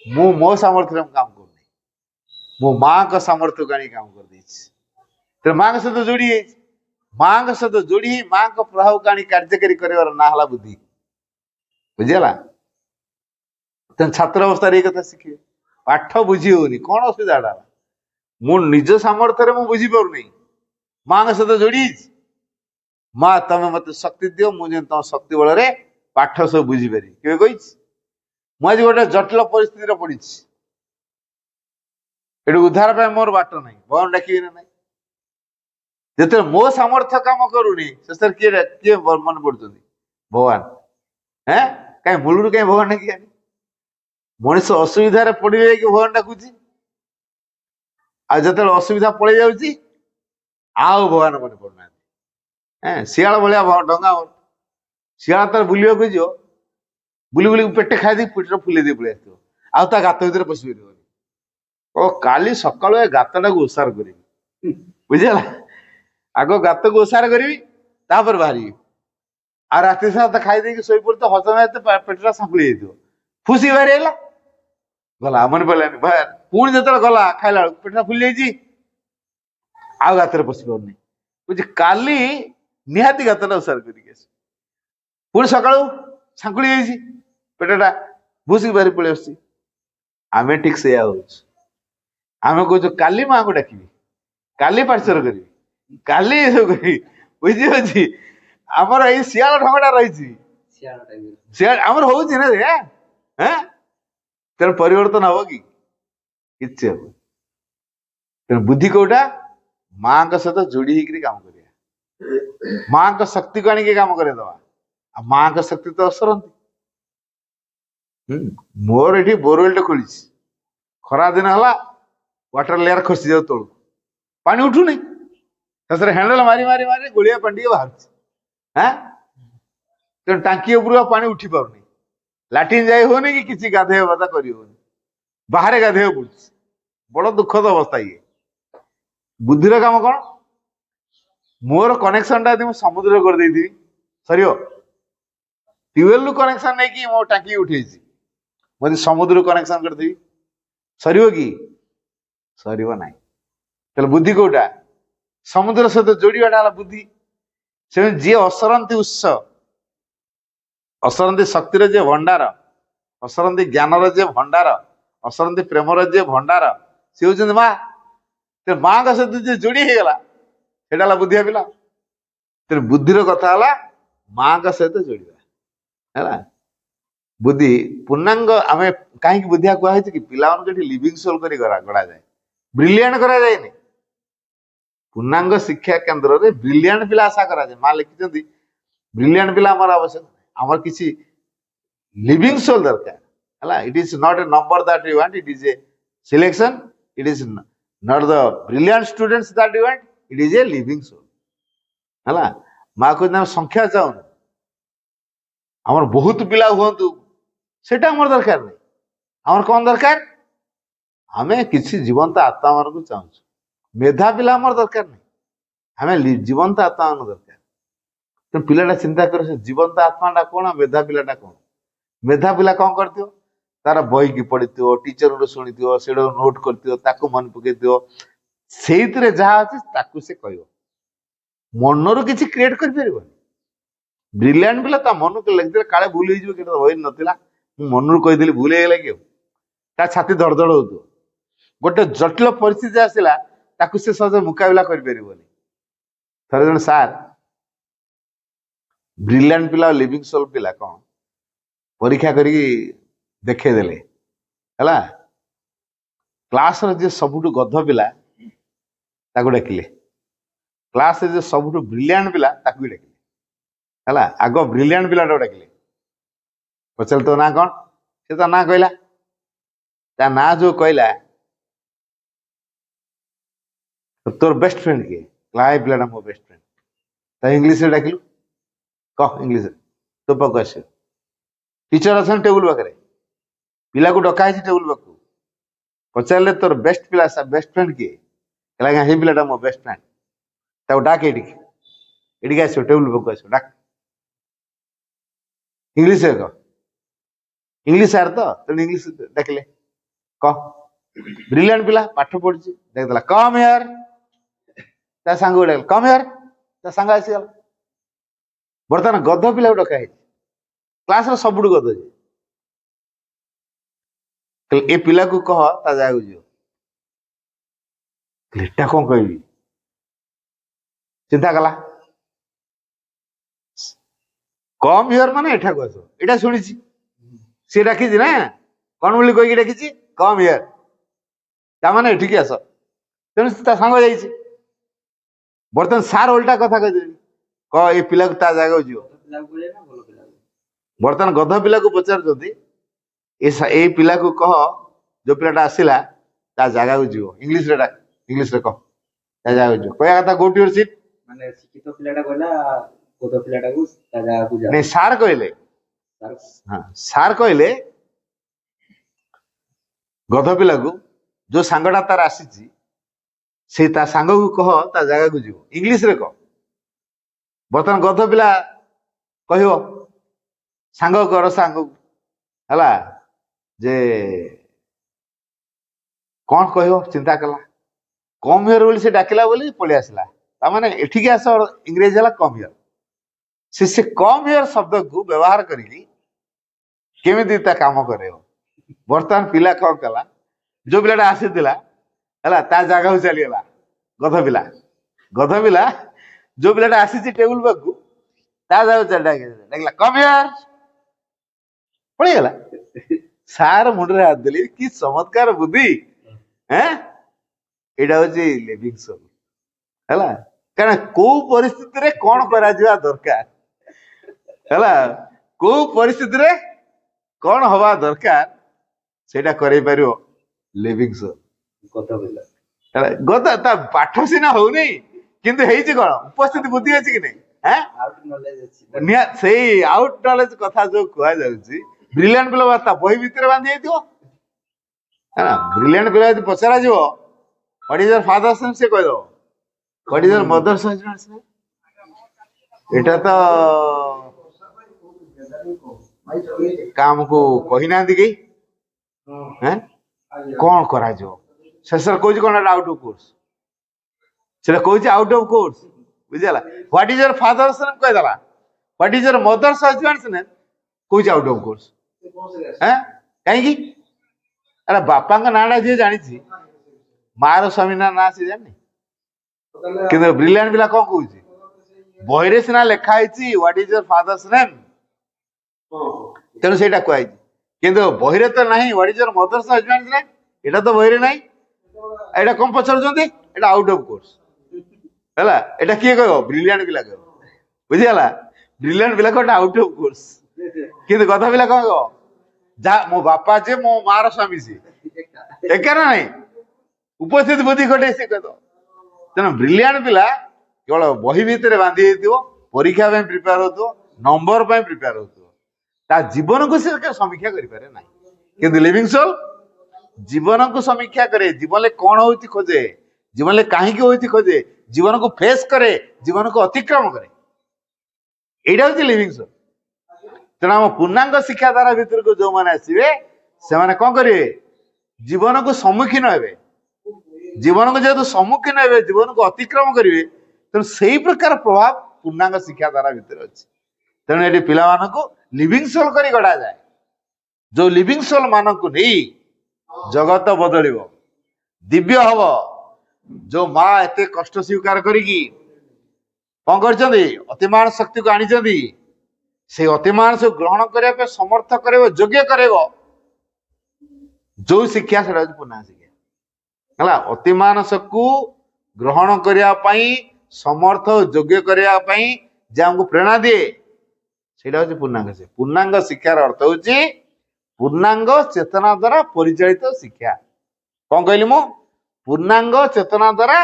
ମୁଁ ମୋ ସାମର୍ଥ୍ୟରେ କାମ କରୁନି, ମୁଁ ମାଙ୍କ ସାମର୍ଥ୍ୟକୁ ଆଣି କାମ କରିଦେଇଛି। ତେଣୁ ମାଙ୍କ ସହିତ ଯୋଡି ହେଇଛି। ମାଙ୍କ ସହିତ ଯୋଡି ହେଇ ମାଙ୍କ ପ୍ରଭାବକୁ ଆଣି କାର୍ଯ୍ୟକାରୀ କରିବାର ନାଁ ହେଲା ବୁଦ୍ଧି। ବୁଝିଗଲା? ତେଣୁ ଛାତ୍ର ଅବସ୍ଥାରେ ଏଇ କଥା ଶିଖିବେ। ପାଠ ବୁଝି ହଉନି, କଣ ଅସୁବିଧା ହେଲା? ମୁଁ ନିଜ ସାମର୍ଥ୍ୟରେ ମୁଁ ବୁଝିପାରୁନି, ମାଙ୍କ ସହିତ ଯୋଡି ହେଇଛି। ମା ତମେ ମତେ ଶକ୍ତି ଦିଅ, ମୁଁ ଯେମିତି ତମ ଶକ୍ତି ବଳରେ ପାଠ ସବୁ ବୁଝିପାରିବି। କେବେ କହିଛି? ମୁଁ ଆଜି ଗୋଟେ ଜଟିଳ ପରିସ୍ଥିତିରେ ପଡିଛି, ଏଠି ଉଦ୍ଧାର ପାଇଁ ମୋର ବାଟ ନାହିଁ, ଭଗବାନ ଡାକିବି ନା ନାହିଁ? ଯେତେବେଳେ ମୋ ସାମର୍ଥ୍ୟ କାମ କରୁନି ଶେଷରେ କିଏ ମନେ ପଡୁଛନ୍ତି? ଭଗବାନ। କାହିଁ ମୂଳରୁ କାହିଁ ଭଗବାନ ଡାକିବାନି? ମଣିଷ ଅସୁବିଧାରେ ପଡିଲେ ଯାଇକି ଭଗବାନ ଡାକୁଛି, ଆଉ ଯେତେବେଳେ ଅସୁବିଧା ପଳେଇ ଯାଉଛି ଆଉ ଭଗବାନ ମନେ ପଡୁନାହାନ୍ତି। ଶିଆଳ ଭଳିଆ ଡଙ୍ଗା, ଶିଆଳ ତାର ବୁଲିବାକୁ ଯିବ, ବୁଲି ବୁଲି ପେଟେ ଖାଇଦେଇ ପେଟରେ ଫୁଲେଇ ଦେଇ ପଳେଇ ଆସିଥିବ, ଆଉ ତା ଗାତ ଭିତରେ ପଶି ପାରିବନି। ଓ କାଲି ସକାଳୁ ଏ ଗାତଟାକୁ ଓସାର କରିବି। ବୁଝିଲା? ଆଗ ଗାତକୁ ଓସାର କରିବି, ତାପରେ ବାହାରିବି। ଆଉ ରାତି ସାରା ତ ଖାଇଦେଇକି ଶୋଇପଡି ତ ହଜମ ଏତେ ପେଟଟା ସାଙ୍କୁଳି ଯାଇଥିବ, ଫୁସି ବାହାରି ହେଲା, ଗଲା ମନେ ପଡିଲାନି। ପୁଣି ଯେତେବେଳେ ଗଲା ଖାଇଲା ବେଳକୁ ପେଟଟା ଫୁଲି ଯାଇଛି, ଆଉ ଗାତରେ ପଶି ପାରୁନି। ବୁଝି କାଲି ନିହାତି ଗାତଟା ଓସାର କରିକି ଆସି, ପୁଣି ସକାଳୁ ସାଙ୍କୁଳି ଯାଇଛି ପେଟଟା, ଭୁସିକି ବାହାରି ପଳେଇ ଆସୁଛି। ଆମେ ଠିକ ସେଇଆ ହଉଛୁ। ଆମେ କହୁଛୁ କାଲି ମାଆଙ୍କୁ ଡାକିବି, କାଲି ପାଠଶର କରିବି, କାଲି ଏସବୁ କରିବି। ବୁଝିପାରୁଛି? ଆମର ଏଇ ଶିଆଳ ଢଙ୍ଗଟା ରହିଛି, ଶିଆଳ ଆମର ହଉଛି ନା ରେ। ତେଣୁ ପରିବର୍ତ୍ତନ ହବ କି? କିଛି ହବ। ତେଣୁ ବୁଦ୍ଧି କୋଉଟା? ମାଙ୍କ ସହିତ ଯୋଡି ହେଇକିରି କାମ କରିବା, ମାଙ୍କ ଶକ୍ତିକୁ ଆଣିକି କାମ କରେଇଦବା। ଆଉ ମାଙ୍କ ଶକ୍ତି ତ ଅସରନ୍ତି। ମୋର ଏଠି ବୋରୱେଲଟେ ଖୋଳିଛି, ଖରା ଦିନ ହେଲା ୱାଟର ଲେୟାର ଖସି ଯାଉ ତଳକୁ, ପାଣି ଉଠୁନି। ଶେଷରେ ହ୍ୟାଣ୍ଡେଲ ମାରି ମାରି ମାରି ଗୋଳିଆ ପାଣି ଟିକେ ବାହାରୁଛି। ତେଣୁ ଟାଙ୍କି ଉପରୁ ଆଉ ପାଣି ଉଠି ପାରୁନି। ଲାଟିନ୍ ଯାଇ ହଉନି କି କିଛି ଗାଧେଇବା ପାଧା କରି ହଉନି, ବାହାରେ ଗାଧେଇବାକୁ ପଡୁଛି। ବଡ ଦୁଃଖଦ ଅବସ୍ଥା ଇଏ। ବୁଦ୍ଧିର କାମ କଣ? ମୋର କନେକ୍ସନ ଟା ଯଦି ମୁଁ ସମୁଦ୍ରରେ କରିଦେଇଥିବି ସରିବ? ଟ୍ୟୁବୱେଲ କନେକ୍ସନ ନେଇକି ମୋ ଟାଙ୍କି ଉଠେଇଛି, ମୁଁ ଯଦି ସମୁଦ୍ର କନେକ୍ସନ କରିଦେବି ସରିବ କି? ସରିବ ନାହିଁ। ତାହେଲେ ବୁଦ୍ଧି କୋଉଟା? ସମୁଦ୍ର ସହିତ ଯୋଡିବାଟା ହେଲା ବୁଦ୍ଧି। ସେମିତି ଯିଏ ଅସରନ୍ତି ଉତ୍ସ, ଅସରନ୍ତି ଶକ୍ତିର ଯିଏ ଭଣ୍ଡାର, ଅସରନ୍ତି ଜ୍ଞାନର ଯିଏ ଭଣ୍ଡାର, ଅସରନ୍ତି ପ୍ରେମର ଯିଏ ଭଣ୍ଡାର, ସେ ହଉଛନ୍ତି ମା। ମାଙ୍କ ସହିତ ଯିଏ ଯୋଡି ହେଇଗଲା ସେଇଟା ହେଲା ବୁଦ୍ଧିଆ ପିଲା। ତେଣୁ ବୁଦ୍ଧିର କଥା ହେଲା ମାଙ୍କ ସହିତ ଯୋଡିବା ହେଲା। ବୁଦ୍ଧି ପୂର୍ଣ୍ଣାଙ୍ଗ ଆମେ କାହିଁକି ବୁଦ୍ଧିଆ କୁହାହେଇଛି କି? ପିଲାମାନଙ୍କୁ ଏଠି ଲିଭିଂ ସୋଲ କରି ଗଢାଯାଏ, ବ୍ରିଲିଆଣ୍ଟ କରାଯାଏନି। ପୂର୍ଣ୍ଣାଙ୍ଗ ଶିକ୍ଷା କେନ୍ଦ୍ରରେ ବ୍ରିଲିଆଣ୍ଟ ପିଲା ଆଶା କରାଯାଏ। ମା ଲେଖିଛନ୍ତି ବ୍ରିଲିଆଣ୍ଟ ପିଲା ଆମର ଆବଶ୍ୟକ, ଆମର କିଛି ଲିଭିଂ ସୋଲ ଦରକାର ହେଲା। It is not a number that you want, it is a selection. It is not the brilliant students that you want, it is a living soul ହେଲା। ମା କହୁଛନ୍ତି ଆମେ ସଂଖ୍ୟା ଚାହୁଁନୁ, ଆମର ବହୁତ ପିଲା ହୁଅନ୍ତୁ, ସେଟା ଆମର ଦରକାର ନାହିଁ। ଆମର କଣ ଦରକାର? ଆମେ କିଛି ଜୀବନ୍ତ ଆତ୍ମା ମାନଙ୍କୁ ଚାହୁଁଛୁ। ମେଧା ପିଲା ଆମର ଦରକାର ନାହିଁ, ଆମେ ଜୀବନ୍ତ ଆତ୍ମା ମାନଙ୍କୁ ଦରକାର। ତେଣୁ ପିଲାଟା ଚିନ୍ତା କରେ ସେ ଜୀବନ୍ତ ଆତ୍ମାଟା କଣ, ମେଧା ପିଲାଟା କଣ? ମେଧା ପିଲା କଣ କରିଥିବ? ତାର ବହିକି ପଢିଥିବ, ଟିଚରରୁ ଶୁଣିଥିବ, ସେଟା ନୋଟ କରିଥିବ, ତାକୁ ମନେ ପକେଇଥିବ, ସେଇଥିରେ ଯାହା ଅଛି ତାକୁ ସେ କହିବ, ମନରୁ କିଛି କ୍ରିଏଟ କରିପାରିବନି। ବ୍ରିଲିଆଣ୍ଟ ପିଲା ତା ମନକୁ ଲେଖିଦେଲେ କାଳେ ଭୁଲ ହେଇଯିବ, କି ବହି ନଥିଲା, ମୁଁ ମନରୁ କହିଦେଲି ଭୁଲ ହେଇଗଲା କି, ତା ଛାତି ଧଡଧଡ ହଉଥିବ। ଗୋଟେ ଜଟିଳ ପରିସ୍ଥିତି ଆସିଲା, ତାକୁ ସେ ସହଜ ମୁକାବିଲା କରିପାରିବନି। ଥରେ ଜଣେ ସାର୍ ବ୍ରିଲିଆଣ୍ଟ ପିଲା ଆଉ ଲିଭିଂ ସୋଲ ପିଲା କଣ ପରୀକ୍ଷା କରିକି ଦେଖେଇଦେଲେ ହେଲା। କ୍ଲାସର ଯିଏ ସବୁଠୁ ଗଧ ପିଲା ତାକୁ ଡାକିଲେ, କ୍ଲାସରେ ଯିଏ ସବୁଠୁ ବ୍ରିଲିଆଣ୍ଟ ପିଲା ତାକୁ ବି ଡାକିଲେ ହେଲା। ଆଗ ବ୍ରିଲିଆଣ୍ଟ ପିଲାଟାକୁ ଡାକିଲେ, ପଚାରିଲେ ତୋ ନାଁ କଣ? ସେ ତା ନାଁ କହିଲା। ତା ନାଁ ଯୋଉ କହିଲା, ତୋର ବେଷ୍ଟ ଫ୍ରେଣ୍ଡ କିଏ? ଏ ପିଲାଟା ମୋ ବେଷ୍ଟ ଫ୍ରେଣ୍ଡ। ତା ଇଂଲିଶରେ ଡାକିଲୁ, କହ ଇଂଲିଶରେ, ତୋ ପାଖକୁ ଆସିବ। ଟିଚର ଅଛନ୍ତି ଟେବୁଲ ପାଖରେ, ପିଲାକୁ ଡକା ହେଇଛି ଟେବୁଲ ପାଖକୁ, ପଚାରିଲେ ତୋର ବେଷ୍ଟ ପିଲା ବେଷ୍ଟ ଫ୍ରେଣ୍ଡ କିଏ? କହିଲା ଆଜ୍ଞା ସେଇ ପିଲାଟା ମୋ ବେଷ୍ଟ ଫ୍ରେଣ୍ଡ। ତାକୁ ଡାକ ଏଠିକି, ଏଠିକି ଆସିବ, ଟେବୁଲ ପାଖକୁ ଆସିବ, ଡାକ। ଇଂଲିଶରେ କହ, ଇଂଲିଶ ସାର୍ ତ, ତେଣୁ ଇଂଲିଶ ଡାକିଲେ, କହ। ବ୍ରିଲିଆଣ୍ଟ ପିଲା, ପାଠ ପଢିଛି, ଦେଖିଦେଲା କମ୍ ହିୟର, ତା ସାଙ୍ଗ ଡାକିଲା କମ୍ ହିୟର, ତା ସାଙ୍ଗ ଆସିଗଲା। ବର୍ତ୍ତମାନ ଗଧ ପିଲାକୁ ଡକା ହେଇଛି, କ୍ଲାସର ସବୁଠୁ ଗଧ ଅଛି, ଏ ପିଲାକୁ କହ ତା ଜାଗାକୁ ଯିବ। ଏଟା କଣ କହିବି? ଚିନ୍ତା କଲା, କମ୍ ହିୟର ମାନେ ଏଠାକୁ ଆସ, ଏଇଟା ଶୁଣିଛି, ସିଏ ଡାକିଛି ନା, କଣ ବୋଲି କହିକି ଡାକିଛି, କମ୍ ହିୟର, ତାମାନେ ଏଠିକି ଆସ। ତେଣୁ ତା ସାଙ୍ଗ ଯାଇଛି। ବର୍ତ୍ତମାନ ସାର୍ ଓଲଟା କଥା କହିଦେବି, କହ ଏ ପିଲାକୁ ତା ଜାଗାକୁ ଯିବ। ବର୍ତ୍ତମାନ ଗଧ ପିଲାକୁ ପଚାରୁଛନ୍ତି, ଏଇ ପିଲାକୁ କହ ଯୋଉ ପିଲାଟା ଆସିଲା ତା ଜାଗାକୁ ଯିବ, ଇଂଲିଶରେ ଡାକ, ଇଂଲିଶରେ କହ ତା ଜାଗାକୁ ଯିବ। କହିବା କଥା ଗୋ ଟୁ ୟୋର ସିଟ୍। ମାନେ ଶିକ୍ଷିତ ପିଲାଟା କହିଲା ଗଧ ପିଲାଟାକୁ ତା ଜାଗାକୁ ଯା। ନାଇଁ, ସାର୍ କହିଲେ, ହଁ ସାର୍ କହିଲେ ଗଧ ପିଲାକୁ, ଯୋଉ ସାଙ୍ଗଟା ତାର ଆସିଛି ସେ ତା ସାଙ୍ଗକୁ କହ ତା ଜାଗାକୁ ଯିବ, ଇଂଲିଶରେ କହ। ବର୍ତ୍ତମାନ ଗଧ ପିଲା କହିବ ସାଙ୍ଗ କର ସାଙ୍ଗକୁ ହେଲା, ଯେ କଣ କହିବ ଚିନ୍ତା କଲା, କମ୍ ହିୟର ବୋଲି ସେ ଡାକିଲା ବୋଲି ପଳେଇ ଆସିଲା, ତାମାନେ ଏଠିକି ଆସ ଇଂରେଜ ହେଲା କମ୍ ହିୟର। ସେ କମ୍ ହିୟର ଶବ୍ଦକୁ ବ୍ୟବହାର କରିକି କେମିତି ତା କାମ କରେଇବ। ବର୍ତ୍ତମାନ ପିଲା କଣ କଲା, ଯୋଉ ପିଲାଟା ଆସିଥିଲା ହେଲା ତା ଜାଗାକୁ ଚାଲିଗଲା, ଗଧ ପିଲା। ଗଧ ପିଲା ଯୋଉ ପିଲାଟା ଆସିଛି ଟେବୁଲ ପାଖକୁ ତା ଜାଗାକୁ ଡାକିଲା କମ୍ ହିୟର, ପଳେଇଗଲା। ସାର ମୁଣ୍ଡରେ ହାତ ଦେଲି, କି ଚମତ୍କାର ବୁଦ୍ଧି। ଏଇଟା ହଉଛି ଲିଭିଂ ସୋଲ ହେଲା। କାରଣ କୋଉ ପରିସ୍ଥିତିରେ କଣ କରାଯିବା ଦରକାର ହେଲା, କୋଉ ପରିସ୍ଥିତିରେ କଣ ହବା ଦରକାର ସେଇଟା କରେଇ ପାରିବ ଲିଭିଂ ସୋଲ। ଗଧ ତା ପାଠ ସିନା ହଉନି, କିନ୍ତୁ ହେଇଛି କଣ, ଉପସ୍ଥିତି ବୁଦ୍ଧି ଅଛି କି ନାଇଁ? ସେଇ ଆଉଟ ନଲେଜ କଥା ଯୋଉ କୁହାଯାଉଛି, ବ୍ରିଲିଆଣ୍ଟ ପିଲା ତା ବହି ଭିତରେ ବାନ୍ଧି ଯାଇଥିବ ହେଲା। ବ୍ରିଲିଆଣ୍ଟ ପିଲା ଯଦି ପଚରା ଯିବ what is your father's name, ସେ କହିଦବ what is your mother's husband's name. ଏଇଟା ତ କାମକୁ କହିନାହାନ୍ତି କେହି। କଣ କରାଯିବ? ଶେଷରେ କହୁଛି କଣ ଆଉଟ ଅଫ କୋର୍ସ, ସେଟା କହୁଛି ଆଉଟ ଅଫ କୋର୍ସ, ବୁଝିଲା। What is your father's name କହିଦେଲା, what is your mother's husband's name କହୁଛି ଆଉଟ ଅଫ କୋର୍ସ। କାହିଁକି? ଆରେ ବାପାଙ୍କ ନାଁଟା ଯିଏ ଜାଣିଛି, ମାର ସ୍ୱାମୀ ନାଁ ସିଏ ଜାଣିନି। କିନ୍ତୁ ବ୍ରିଲିଆଣ୍ଟ ପିଲା କଣ କହୁଛି, ବହିରେ ସିନା ଲେଖା ହେଇଛି what is your father's name, ତେଣୁ ସେଇଟା କୁହାଯାଇଛି, କିନ୍ତୁ ବହିରେ ତ ନାହିଁ what is your mother's husband's name, ଏଇଟା ତ ବହିରେ ନାହିଁ। ଏଇଟା କଣ ପଚାରୁଛନ୍ତି? ଏଇଟା ଆଉଟ ଅଫ କୋର୍ସ ହେଲା। ଏଇଟା କିଏ କହିବ? ବ୍ରିଲିଆଣ୍ଟ ପିଲା କହିବ, ବୁଝିଗଲା। ବ୍ରିଲିଆଣ୍ଟ ପିଲା କହିବ ଆଉଟ ଅଫ କୋର୍ସ, କିନ୍ତୁ ଗଧ ପିଲା କଣ କହିବ? ଯାହା ମୋ ବାପା ଯେ ମୋ ମାର ସ୍ୱାମୀ ସିଏ, ଏକା ନା ନାହିଁ? ଉପସ୍ଥିତ ବୁଦ୍ଧି ଘଟେ ସେ କହିବ। ତେଣୁ ବ୍ରିଲିଆଣ୍ଟ ପିଲା କେବଳ ବହି ଭିତରେ ବାନ୍ଧି ହେଇଥିବ, ପରୀକ୍ଷା ପାଇଁ ପ୍ରିପେୟାର ହଉଥିବ, ନମ୍ବର ପାଇଁ ପ୍ରିପେୟାର ହଉଥିବ, ତା ଜୀବନକୁ ସେ ସମୀକ୍ଷା କରିପାରେ ନାହିଁ। କିନ୍ତୁ ଲିଭିଂ ସୋଲ ଜୀବନକୁ ସମୀକ୍ଷା କରେ, ଜୀବନରେ କଣ ହଉଛି ଖୋଜେ, ଜୀବନରେ କାହିଁକି ହଉଛି ଖୋଜେ, ଜୀବନକୁ ଫେସ୍ କରେ, ଜୀବନକୁ ଅତିକ୍ରମ କରେ। ଏଇଟା ହଉଛି ଲିଭିଂ ସୋଲ। ତେଣୁ ଆମ ପୂର୍ଣ୍ଣାଙ୍ଗ ଶିକ୍ଷା ଧାରା ଭିତରକୁ ଯୋଉମାନେ ଆସିବେ ସେମାନେ କଣ କରିବେ? ଜୀବନକୁ ସମ୍ମୁଖୀନ ହେବେ। ଜୀବନକୁ ଯେହେତୁ ସମ୍ମୁଖୀନ ହେବେ, ଜୀବନକୁ ଅତିକ୍ରମ କରିବେ, ତେଣୁ ସେଇ ପ୍ରକାର ପ୍ରଭାବ ପୂର୍ଣ୍ଣାଙ୍ଗ ଶିକ୍ଷା ଧାରା ଭିତରେ ଅଛି। ତେଣୁ ଏଠି ପିଲାମାନଙ୍କୁ ଲିଭିଂ ସୋଲ କରି ଗଢ଼ାଯାଏ। ଯୋଉ ଲିଭିଂ ସୋଲ ମାନଙ୍କୁ ନେଇ ଜଗତ ବଦଳିବ, ଦିବ୍ୟ ହବ। ଯୋଉ ମା ଏତେ କଷ୍ଟ ସ୍ୱୀକାର କରିକି କଣ କରିଛନ୍ତି? ଅତିମାନ ଶକ୍ତିକୁ ଆଣିଛନ୍ତି। ସେଇ ଅତିମାନ ସବୁ ଗ୍ରହଣ କରିବା ପାଇଁ ସମର୍ଥ କରାଇବ, ଯୋଗ୍ୟ କରାଇବ। ଯୋଉ ଶିକ୍ଷା ସେଟା ହଉଛି ପୂର୍ଣ୍ଣାଙ୍ଗ ଶିକ୍ଷା ହେଲା। ଅତିମାନସକୁ ଗ୍ରହଣ କରିବା ପାଇଁ ସମର୍ଥ ଯୋଗ୍ୟ କରିବା ପାଇଁ ଯେ ଆମକୁ ପ୍ରେରଣା ଦିଏ, ସେଇଟା ହଉଛି ପୂର୍ଣ୍ଣାଙ୍ଗ ଶିକ୍ଷା। ପୂର୍ଣ୍ଣାଙ୍ଗ ଶିକ୍ଷାର ଅର୍ଥ ହଉଛି ପୂର୍ଣ୍ଣାଙ୍ଗ ଚେତନା ଦ୍ୱାରା ପରିଚାଳିତ ଶିକ୍ଷା। କଣ କହିଲି ମୁଁ? ପୂର୍ଣ୍ଣାଙ୍ଗ ଚେତନା ଦ୍ୱାରା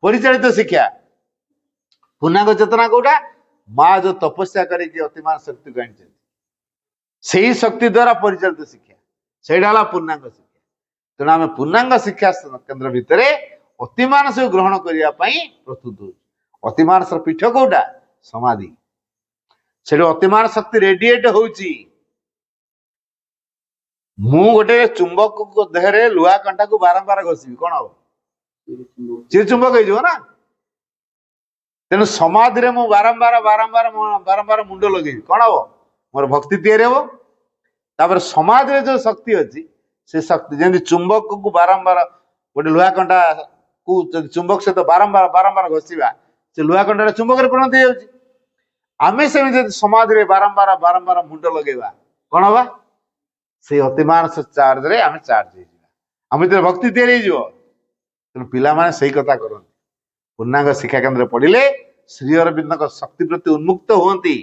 ପରିଚାଳିତ ଶିକ୍ଷା। ପୂର୍ଣ୍ଣାଙ୍ଗ ଚେତନା କୋଉଟା? ମା ଯୋଉ ତପସ୍ୟା କରିକି ଅତିମାନ ଶକ୍ତିକୁ ଆଣିଛନ୍ତି, ସେଇ ଶକ୍ତି ଦ୍ୱାରା ପରିଚାଳିତ ଶିକ୍ଷା, ସେଇଟା ହେଲା ପୂର୍ଣ୍ଣାଙ୍ଗ ଶିକ୍ଷା। ତେଣୁ ଆମେ ପୂର୍ଣ୍ଣାଙ୍ଗ ଶିକ୍ଷା କେନ୍ଦ୍ର ଭିତରେ ଅତିମାନସକୁ ଗ୍ରହଣ କରିବା ପାଇଁ ପ୍ରସ୍ତୁତ ହଉଛୁ। ଅତିମାନସର ପୀଠ କୋଉଟା? ସମାଧି। ସେଠି ଅତିମାନ ଶକ୍ତି ରେଡିଏଟ ହଉଛି। ମୁଁ ଗୋଟେ ଚୁମ୍ବକ ଦେହରେ ଲୁହା କଣ୍ଟାକୁ ବାରମ୍ବାର ଘଷିବି, କଣ ହବ? ଚିର ଚୁମ୍ବକ ହେଇଯିବ ନା। ତେଣୁ ସମାଧିରେ ମୁଁ ବାରମ୍ବାର ବାରମ୍ବାର ବାରମ୍ବାର ମୁଣ୍ଡ ଲଗେଇବି, କଣ ହବ? ମୋର ଭକ୍ତି ତିଆରି ହବ। ତାପରେ ସମାଧିରେ ଯୋଉ ଶକ୍ତି ଅଛି, ସେ ଶକ୍ତି ଯେମିତି ଚୁମ୍ବକକୁ ବାରମ୍ବାର ଗୋଟେ ଲୁହା କଣ୍ଟାକୁ ଯଦି ଚୁମ୍ବକ ସହିତ ବାରମ୍ବାର ବାରମ୍ବାର ଘଷିବା, ସେ ଲୁହା କଣ୍ଟାଟା ଚୁମ୍ବକରେ ପରିଣତ ହେଇଯାଉଛି। ଆମେ ସେମିତି ଯଦି ସମାଧିରେ ବାରମ୍ବାର ବାରମ୍ବାର ମୁଣ୍ଡ ଲଗେଇବା, କଣ ହବା? ସେଇ ଅତିମାନ ଚାର୍ଜରେ ଆମେ ଚାର୍ଜ ହେଇଯିବା, ଆମ ଭିତରେ ଭକ୍ତି ତିଆରି ହେଇଯିବ। ତେଣୁ ପିଲାମାନେ ସେଇ କଥା କରନ୍ତି। ପୂର୍ଣ୍ଣାଙ୍ଗ ଶିକ୍ଷା କେନ୍ଦ୍ରରେ ପଢିଲେ ଶ୍ରୀ ଅରବିନ୍ଦଙ୍କ ଶକ୍ତି ପ୍ରତି ଉନ୍ମୁକ୍ତ ହୁଅନ୍ତି,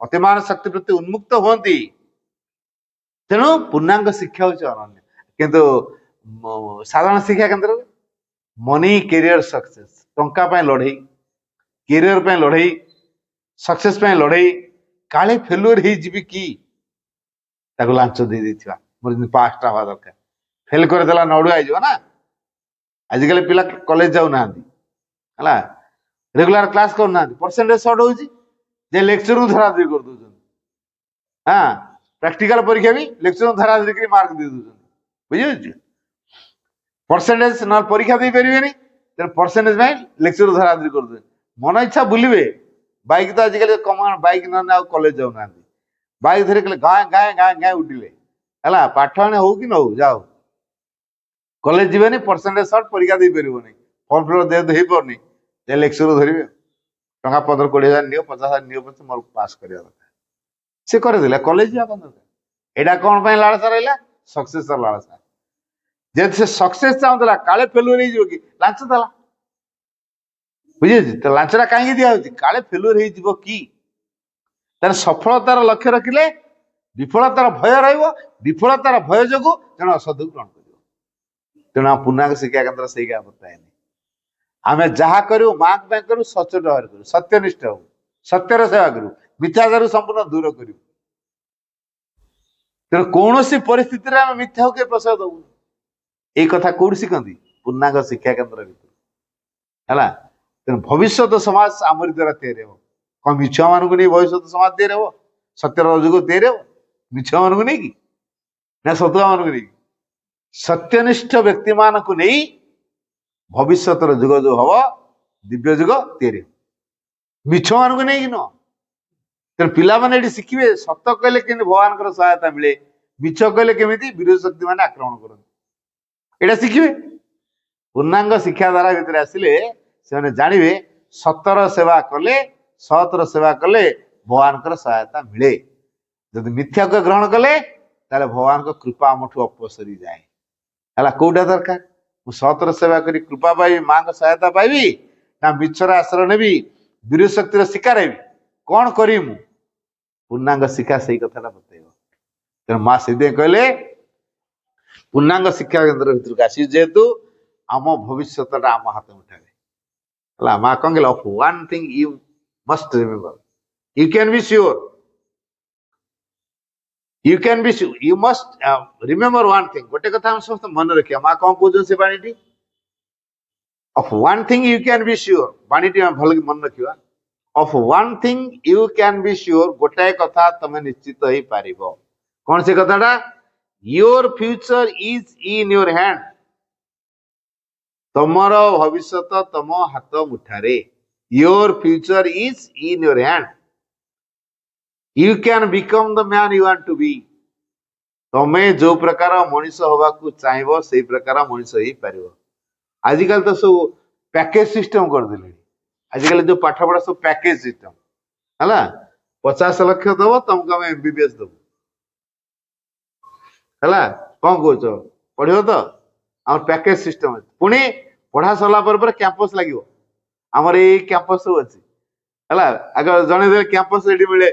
ଅତିମାନ ଶକ୍ତି ପ୍ରତି ଉନ୍ମୁକ୍ତ ହୁଅନ୍ତି। ତେଣୁ ପୂର୍ଣ୍ଣାଙ୍ଗ ଶିକ୍ଷା ହଉଛି ଅନନ୍ୟ। କିନ୍ତୁ ସାଧାରଣ ଶିକ୍ଷା କେନ୍ଦ୍ରରେ ମନି, କ୍ୟାରିୟର, ସକ୍ସେସ, ଟଙ୍କା ପାଇଁ ଲଢେଇ, କ୍ୟାରିୟର ପାଇଁ ଲଢେଇ, ସକ୍ସେସ ପାଇଁ ଲଢେଇ, କାଳେ ଫେଲୁଅର ହେଇଯିବି କି, ତାକୁ ଲାଞ୍ଚ ଦେଇ ଦେଇଥିବା, ମୋର ଯେମିତି ପାସଟା ହବା ଦରକାର, ଫେଲ କରିଦେଲା ନଡୁଆ ହେଇଯିବ ନା। ଆଜିକାଲି ପିଲା କଲେଜ ଯାଉନାହାନ୍ତି ହେଲା, ରେଗୁଲାର କ୍ଲାସ କରୁନାହାନ୍ତି, ପରସେଣ୍ଟେଜ ସର୍ଟ ହଉଛି, ଯେ ଲେକ୍ଚରକୁ ଧରାଧରି କରିଦଉଛନ୍ତି। ପ୍ରାକ୍ଟିକାଲ ପରୀକ୍ଷା ବି ଲେକ୍ଚରକୁ ଧରାଧରି କରି ମାର୍କ ଦେଇ ଦଉଛନ୍ତି, ବୁଝିପାରୁଛୁ? ପରସେଣ୍ଟେଜ ନହେଲେ ପରୀକ୍ଷା ଦେଇପାରିବେନି, ତେଣୁ ପରସେଣ୍ଟେଜ ପାଇଁ ଲେକ୍ଚରକୁ ଧରାଧରି କରିଦଉଛନ୍ତି। ମନ ଇଚ୍ଛା ବୁଲିବେ, ବାଇକ ତ ଆଜିକାଲି କମନ, ବାଇକ ନହେଲେ ଆଉ କଲେଜ ଯାଉନାହାନ୍ତି, ବାଇକ ଧରି କଲେ ଗାଁ ଗାଁ ଗାଁ ଗାଁ ଉଠିଲେ ହେଲା। ପାଠ ଆଣେ ହଉ କି ନ ହଉ, ଯାଉ କଲେଜ ଯିବେନି, ପରସେଣ୍ଟେଜ ସର୍ଟ, ପରୀକ୍ଷା ଦେଇପାରିବନି, ଫର୍ମ ଫିଲଅପ ଯେହେତୁ ହେଇପାରୁନି, ଯେ ଲେକ୍ଚରକୁ ଧରିବେ, ଟଙ୍କା 15-20 ହଜାର ନିଅ, 50,000 ନିଅ, ପଛେ ମୋର ପାସ୍ କରିବା ଦରକାର। ସେ କରିଦେଲେ, କଲେଜ ଯିବା କଣ ଦରକାର? ଏଇଟା କଣ ପାଇଁ ଲାଳସା ରହିଲା? ସକ୍ସେସର ଲାଳସା। ଯେହେତୁ ସେ ସକ୍ସେସ ଚାହୁଁଥିଲା, କାଳେ ଫେଲୁଅର ହେଇଯିବ କି, ଲାଞ୍ଚ ଦେଲା, ବୁଝିଛି? ତ ଲାଞ୍ଚଟା କାହିଁକି ଦିଆହଉଛି? କାଳେ ଫେଲୁଅର ହେଇଯିବ କି। ତାର ସଫଳତାର ଲକ୍ଷ୍ୟ ରଖିଲେ ବିଫଳତାର ଭୟ ରହିବ, ବିଫଳତାର ଭୟ ଯୋଗୁ ତେଣୁ ଅସତକୁ ଗ୍ରହଣ କରିବ। ତେଣୁ ଆମ ପୂର୍ଣ୍ଣାଙ୍ଗ ଶିକ୍ଷା କେନ୍ଦ୍ର ସେଇ ବର୍ତ୍ତାଏନି। ଆମେ ଯାହା କରିବୁ ମାଙ୍କ ପାଇଁ କରିବୁ, ସଚ୍ଚୋଟ ଭାବରେ କରିବୁ, ସତ୍ୟନିଷ୍ଠ ହବୁ, ସତ୍ୟର ସେବା କରିବୁ, ମିଥ୍ୟାଚାରକୁ ସମ୍ପୂର୍ଣ୍ଣ ଦୂର କରିବୁ। ତେଣୁ କୌଣସି ପରିସ୍ଥିତିରେ ଆମେ ମିଥ୍ୟାକୁ କେବେ ପ୍ରଶ୍ରୟ ଦବୁନି। ଏଇ କଥା କୋଉଠି ଶିଖନ୍ତି? ପୂର୍ଣ୍ଣାଙ୍ଗ ଶିକ୍ଷା କେନ୍ଦ୍ର ଭିତରେ ହେଲା। ତେଣୁ ଭବିଷ୍ୟତ ସମାଜ ଆମରି ଦ୍ୱାରା ତିଆରି ହବ। କଣ ମିଛ ମାନଙ୍କୁ ନେଇ ଭବିଷ୍ୟତ ସମାଜ ତିଆରି ହବ? ସତ୍ୟର ଯୁଗ ତିଆରି ହବ ମିଛ ମାନଙ୍କୁ ନେଇକି ନା ସତୁଆ ମାନଙ୍କୁ ନେଇକି? ସତ୍ୟନିଷ୍ଠ ବ୍ୟକ୍ତି ମାନଙ୍କୁ ନେଇ ଭବିଷ୍ୟତର ଯୁଗ ଯୋଉ ହବ ଦିବ୍ୟ ଯୁଗ ତିଆରି ହବ, ମିଛ ମାନଙ୍କୁ ନେଇକି ନୁହଁ। ତେଣୁ ପିଲାମାନେ ଏଠି ଶିଖିବେ ସତ କହିଲେ କେମିତି ଭଗବାନଙ୍କର ସହାୟତା ମିଳେ, ମିଛ କହିଲେ କେମିତି ବିରୋଧୀ ଶକ୍ତି ମାନେ ଆକ୍ରମଣ କରନ୍ତି, ଏଇଟା ଶିଖିବେ। ପୂର୍ଣ୍ଣାଙ୍ଗ ଶିକ୍ଷାଧାରା ଭିତରେ ଆସିଲେ ସେମାନେ ଜାଣିବେ ସତର ସେବା କଲେ, ସତର ସେବା କଲେ ଭଗବାନଙ୍କର ସହାୟତା ମିଳେ। ଯଦି ମିଥ୍ୟାକୁ ଗ୍ରହଣ କଲେ ତାହେଲେ ଭଗବାନଙ୍କ କୃପା ଆମଠୁ ଅପସରି ଯାଏ। ହେଲା, କୋଉଟା ଦରକାର? ମୁଁ ସତର ସେବା କରି କୃପା ପାଇବି, ମାଙ୍କ ସହାୟତା ପାଇବି, ନା ମିଛର ଆଶ୍ରୟ ନେବି, ବିରୋଧୀ ଶକ୍ତିର ଶିକାର ହେବି? କଣ କରିବି ମୁଁ? ପୂର୍ଣ୍ଣାଙ୍ଗ ଶିକ୍ଷା ସେଇ କଥାଟା ବତେଇବ। ତେଣୁ ମା ସେଇଥିପାଇଁ କହିଲେ ପୂର୍ଣ୍ଣାଙ୍ଗ ଶିକ୍ଷା କେନ୍ଦ୍ର ଭିତରକୁ ଆସିଛି ଯେହେତୁ ଆମ ଭବିଷ୍ୟତଟା ଆମ ହାତ ମୁଠାରେ ହେଲା। ମା କଣ କହିଲେ? Of one thing you must remember, you can be sure, you can be sure, you must remember one thing. ଗୋଟେ କଥା ଆମେ ସମସ୍ତେ ମନେ ରଖିବା। ମା କଣ କହୁଛନ୍ତି ସେ ବାଣୀଟି? Of one thing you can be sure, ବାଣୀଟି ଆମେ ଭଲକି ମନେ ରଖିବା। Of one thing you can be sure, ଗୋଟାଏ କଥା ତମେ ନିଶ୍ଚିତ ହେଇପାରିବ। କଣ ସେ କଥାଟା? Your future is in your hand, ତମର ଭବିଷ୍ୟତ ତମ ହାତ ମୁଠାରେ। Your future is in your hand, you can become the man you want to be. ତମେ ଯୋଉ ପ୍ରକାର ମଣିଷ ହବାକୁ ଚାହିଁବ ସେଇ ପ୍ରକାର ମଣିଷ ହେଇପାରିବ। ଆଜିକାଲି ତ ସବୁ ପ୍ୟାକେଜ ସିଷ୍ଟମ କରିଦେଲେଣି। ଆଜିକାଲି ଯୋଉ ପାଠ ପଢା ସବୁ ପ୍ୟାକେଜ ସିଷ୍ଟମ ହେଲା। 50 ଲକ୍ଷ ଦବ ତମକୁ ଆମେ MBBS ଦବୁ ହେଲା। କଣ କହୁଛ? ପଢିବ ତ? ଆମର ପ୍ୟାକେଜ ସିଷ୍ଟମ ଅଛି। ପୁଣି ପଢା ସରିଲା ପରେ ପରେ କ୍ୟାମ୍ପସ ଲାଗିବ। ଆମର ଏଇ କ୍ୟାମ୍ପସ ସବୁ ଅଛି ହେଲା। ଆଗ ଜଣେଇଦେଲେ କ୍ୟାମ୍ପସ ଏଠି ମିଳେ,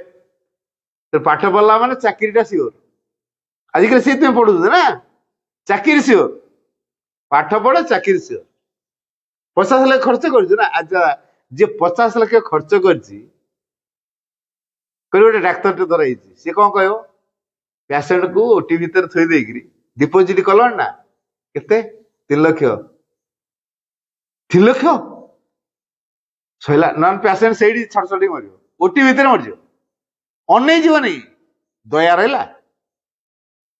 ପାଠ ପଢିଲା ମାନେ ଚାକିରିଟା ସିଓର। ଆଜିକାଲି ସେଇଥିପାଇଁ ପଢୁଛନ୍ତି ନା, ଚାକିରି ସିଓର। ପାଠ ପଢ, ଚାକିରି ସିଓର। 50 ଲକ୍ଷ ଖର୍ଚ୍ଚ କରୁଛୁ ନା। ଆଚ୍ଛା, ଯିଏ 50 ଲକ୍ଷ ଖର୍ଚ୍ଚ କରିଛି, ଗୋଟେ ଡାକ୍ତରଟେ ଧର ହେଇଛି, ସିଏ କଣ କହିବ? ପେସେଣ୍ଟକୁ ଓଟି ଭିତରେ ଥୋଇ ଦେଇକିରି ଡିପୋଜିଟ କଲଣି ନା? କେତେ? 3 ଲକ୍ଷ। 3 ଲକ୍ଷ ସଇଲା। ନହେଲେ ପେସେଣ୍ଟ ସେଇଠି ଛଟଛଟି ମରିବ, ଓଟି ଭିତରେ ମରିଯିବ, ଅନେଇ ଯିବନି। ଦୟା ରହିଲା?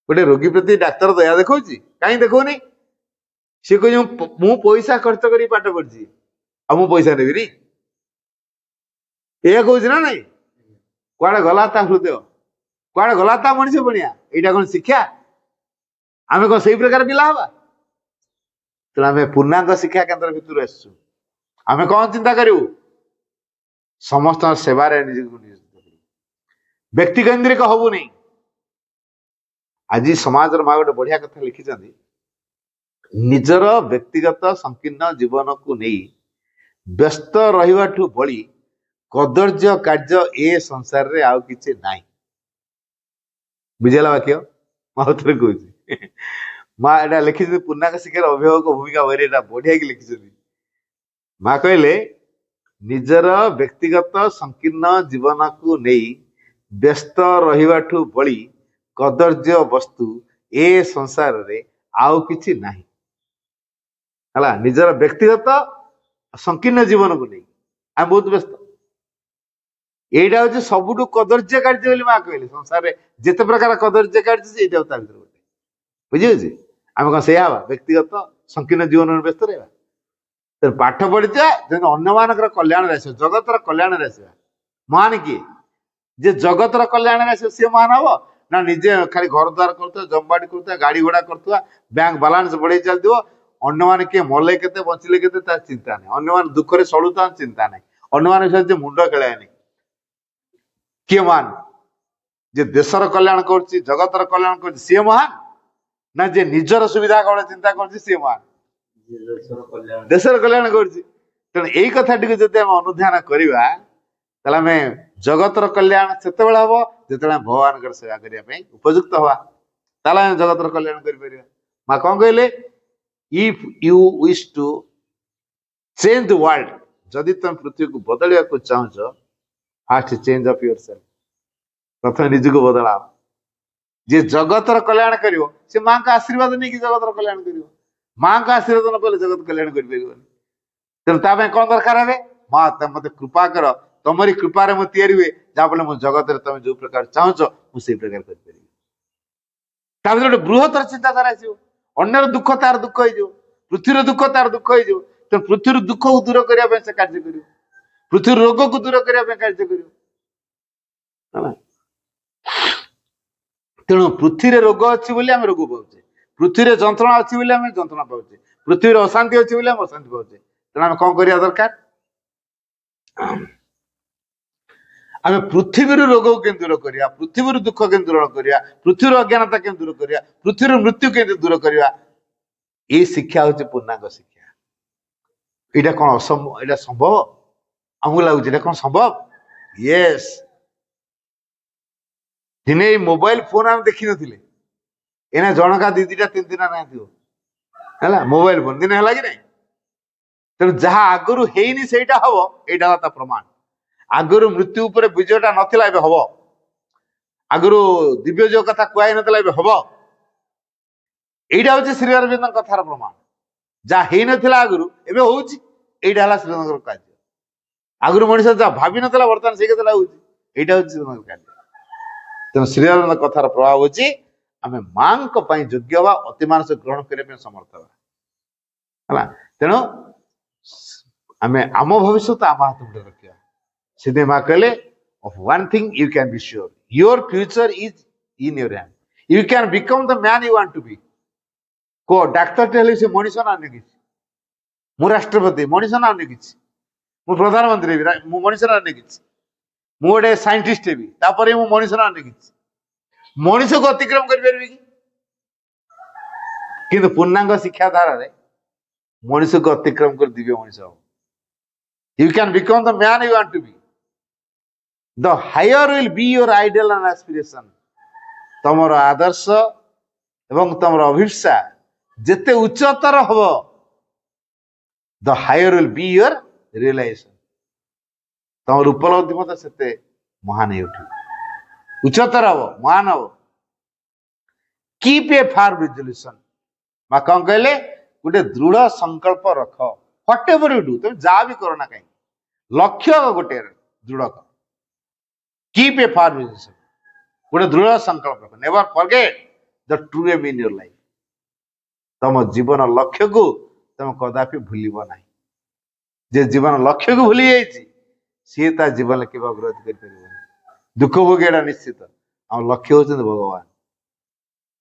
ଗୋଟେ ରୋଗୀ ପ୍ରତି ଡାକ୍ତର ଦୟା ଦେଖଉଛି? କାହିଁ ଦେଖଉନି? ସିଏ କହୁଛି ମୁଁ ପଇସା ଖର୍ଚ୍ଚ କରି ପାଠ ପଢିଛି, ଆଉ ମୁଁ ପଇସା ନେବିନି, ଏଇଆ କହୁଛି ନା ନାଇଁ? କୁଆଡେ ଗଲା ତା ହୃଦୟ, କୁଆଡେ ଗଲା ତା ମଣିଷ ପଣିଆ? ଏଇଟା କଣ ଶିକ୍ଷା? ଆମେ କଣ ସେଇ ପ୍ରକାର ପିଲା ହବା? ତେଣୁ ଆମେ ପୂର୍ଣ୍ଣାଙ୍ଗ ଶିକ୍ଷା କେନ୍ଦ୍ର ଭିତରୁ ଆସିଛୁ। ଆମେ କଣ ଚିନ୍ତା କରିବୁ? ସମସ୍ତଙ୍କ ସେବାରେ ନିଜକୁ ନିୟୋଜିତ କରିବୁ, ବ୍ୟକ୍ତି କେନ୍ଦ୍ରିକ ହବୁନି। ଆଜି ସମାଜର ମା ଗୋଟେ ବଢିଆ କଥା ଲେଖିଛନ୍ତି, ନିଜର ବ୍ୟକ୍ତିଗତ ସଂକୀର୍ଣ୍ଣ ଜୀବନକୁ ନେଇ ବ୍ୟସ୍ତ ରହିବାଠୁ ବଳି କଦର୍ଯ୍ୟ କାର୍ଯ୍ୟ ଏ ସଂସାରରେ ଆଉ କିଛି ନାହିଁ। ବୁଝିଲା ବାକ୍ୟ? ମା ଥରେ କହୁଛି, ମା ଏଟା ଲେଖିଛନ୍ତି ପୂର୍ଣ୍ଣାଙ୍ଗ ଶିକ୍ଷାର ଅଭିଭାବକ ଭୂମିକା ବହିରେ, ଏଟା ବଢିଆକି ଲେଖିଛନ୍ତି। ମା କହିଲେ ନିଜର ବ୍ୟକ୍ତିଗତ ସଂକୀର୍ଣ୍ଣ ଜୀବନକୁ ନେଇ ବ୍ୟସ୍ତ ରହିବାଠୁ ବଳି କଦର୍ଯ୍ୟ ବସ୍ତୁ ଏ ସଂସାରରେ ଆଉ କିଛି ନାହିଁ ହେଲା। ନିଜର ବ୍ୟକ୍ତିଗତ ସଂକୀର୍ଣ୍ଣ ଜୀବନକୁ ନେଇ ଆମେ ବହୁତ ବ୍ୟସ୍ତ। ଏଇଟା ହଉଛି ସବୁଠୁ କଦର୍ଯ୍ୟ କାର୍ଯ୍ୟ ବୋଲି ମା କହିଲେ। ସଂସାରରେ ଯେତେ ପ୍ରକାର କଦର୍ଯ୍ୟ କାର୍ଯ୍ୟ ଏଇଟା ତା ଭିତରେ ଗୋଟେ, ବୁଝିହଉଛି? ଆମେ କଣ ସେଇଆ ହବା? ବ୍ୟକ୍ତିଗତ ସଂକୀର୍ଣ୍ଣ ଜୀବନରେ ବ୍ୟସ୍ତ ରହିବା? ପାଠ ପଢିଥିବା ଯେମିତି ଅନ୍ୟମାନଙ୍କର କଲ୍ୟାଣରେ ଆସିବ, ଜଗତର କଲ୍ୟାଣରେ ଆସିବା। ମହାନ କିଏ? ଯେ ଜଗତର କଲ୍ୟାଣରେ ଆସିବ ସିଏ ମହାନ ହବ, ନା ନିଜେ ଖାଲି ଘର ଦ୍ୱାର କରୁଥିବା, ଜମବାଡି କରୁଥିବା, ଗାଡି ଘୋଡା କରୁଥିବା, ବ୍ୟାଙ୍କ ବାଲାନ୍ସ ବଢେଇ ଚାଲିଥିବ, ଅନ୍ୟମାନେ କିଏ ମଲେ କେତେ ବଞ୍ଚିଲେ କେତେ ତାର ଚିନ୍ତା ନାହିଁ, ଅନ୍ୟମାନେ ଦୁଃଖରେ ସଢୁଥିବା ଚିନ୍ତା ନାହିଁ, ଅନ୍ୟମାନଙ୍କ ସହିତ ମୁଣ୍ଡ ଖେଳାଏନି, କିଏ ମହାନ? ଯେ ଦେଶର କଲ୍ୟାଣ କରୁଛି, ଜଗତର କଲ୍ୟାଣ କରୁଛି ସିଏ ମହାନ, ନା ଯେ ନିଜର ସୁବିଧା କଣ ଚିନ୍ତା କରୁଛି ସିଏ ମହାନ? ଦେଶର କଲ୍ୟାଣ କରୁଛି। ତେଣୁ ଏଇ କଥାଟିକୁ ଯଦି ଆମେ ଅନୁଧ୍ୟାନ କରିବା ତାହେଲେ ଆମେ ଜଗତର କଲ୍ୟାଣ ସେତେବେଳେ ହବ ଯେତେବେଳେ ଆମେ ଭଗବାନଙ୍କର ସେବା କରିବା ପାଇଁ ଉପଯୁକ୍ତ ହବା, ତାହେଲେ ଆମେ ଜଗତର କଲ୍ୟାଣ କରିପାରିବା। ମା କଣ କହିଲେ? If you wish to change the world, ଯଦି ତମେ ପୃଥିବୀକୁ ବଦଳିବାକୁ ଚାହୁଁଛ, first change of yourself, ପ୍ରଥମେ ନିଜକୁ ବଦଳାଅ। जे जगतर कल्याण करिवो से माँ का आशीर्वाद नहीं कि जगतर कल्याण करिवो। माँ का आशीर्वाद न पहले जगत कल्याण कर परिबोनी। तेणु ता कौन दरकार है माँ मत कृपा कर तुमरी कृपारे मु तैयारी हुए जहाँफल मो जगत तुम जो प्रकार चाहूच मुझे प्रकार कर बृहत्तर चिंताधारा आसो अन्यर दुख तार दुख हो पृथ्वी दुख तार दुख हो तो पृथ्वी दुख को दूर करने से कार्य कर पृथ्वी रोग को दूर करने कार्य कर तेणु पृथ्वी रोग अच्छी बोली आम रोग पाचे पृथ्वी जंत्रणा अच्छी बोली आम जंत्रणा पाचे पृथ्वी अशांति अच्छी बोली आम अशांति पाचे तेणु आम कौन करवा दरकार आम पृथ्वी रोग के दूर करवा पृथ्वी दुख के दूर करवा पृथ्वी अज्ञानता के दूर करवा पृथ्वी मृत्यु के दूर करवा ये शिक्षा हूँ पूर्णांग शिक्षा। यहाँ कौन असंभव यहाँ संभव आमको लगुच कौन संभव यस दिने मोबाइल फोन आम देखी नी एना जनका दी दीटा तीन दिन ना मोबाइल फोन दिन है कि नहीं तेणु जहाँ आगुरी ହେଇନି ସେଇଟା हब यहाँ प्रमाण आगुरी मृत्यु उपर विजयटा नथिला एबे हब आगुरी दिव्य जो कथा कुआई नथिला एबे हब एटा होची श्री अरविंद कथार प्रमाण जहाँ हेई नथिला आगुरी एबे होउची एटा हला श्रीनगर कार्य आगुरी मनुष्य जहाँ भाभी नथिला वर्तमान से कथला होउची एटा होची श्रीनगर कार्य। तेणु श्री अरविंद कथार प्रभाव होची आमे मां को पई योग्य वा अति मानस ग्रहण करने समर्थ हला तेणु आमे आम भविष्य आम हाथ में रखा सीधे माँ कहले of one thing you can be sure your future is in your hand you can become the man you want to be को डाक्टर टे से मनीष ना कि मु राष्ट्रपति मनीष ना कि मु प्रधानमंत्री मु मनीष ना कि मु गोटे साइंटिस्ट भी तापर मु मनीष ना कि मनीष को अतिक्रम कर किंतु पूर्णांग शिक्षा धारा मनीष को अतिक्रम कर दिव्य मनीष हम you can become the man you want to be the higher will be your ideal and aspiration तमर आदर्श एवं तमर अभिप्सा जेते उच्चतर hub the higher will be your realization तमर उपलब्धि मत सेते महान हे उठी उच्चतर हब महान हब कीप ए फार्म रिजोल्यूशन मा कौन कहले गोटे दृढ़ संकल्प रख व्हाटएवर यू डू तुम जा भी करो ना कहीं लक्ष्य गोटे दृढ़ कर कीप ए फार्म रिजोल्यूशन गोटे दृढ़ संकल्प रख never forget the true aim in your life तम जीवन लक्ष्य को तुम कदापि भूलिब ना जे जीवन लक्ष्य को भूली जाइए सी ता जीवन के अग्रगति कर दुख भोगेटा निश्चित आम लक्ष्य होते भगवान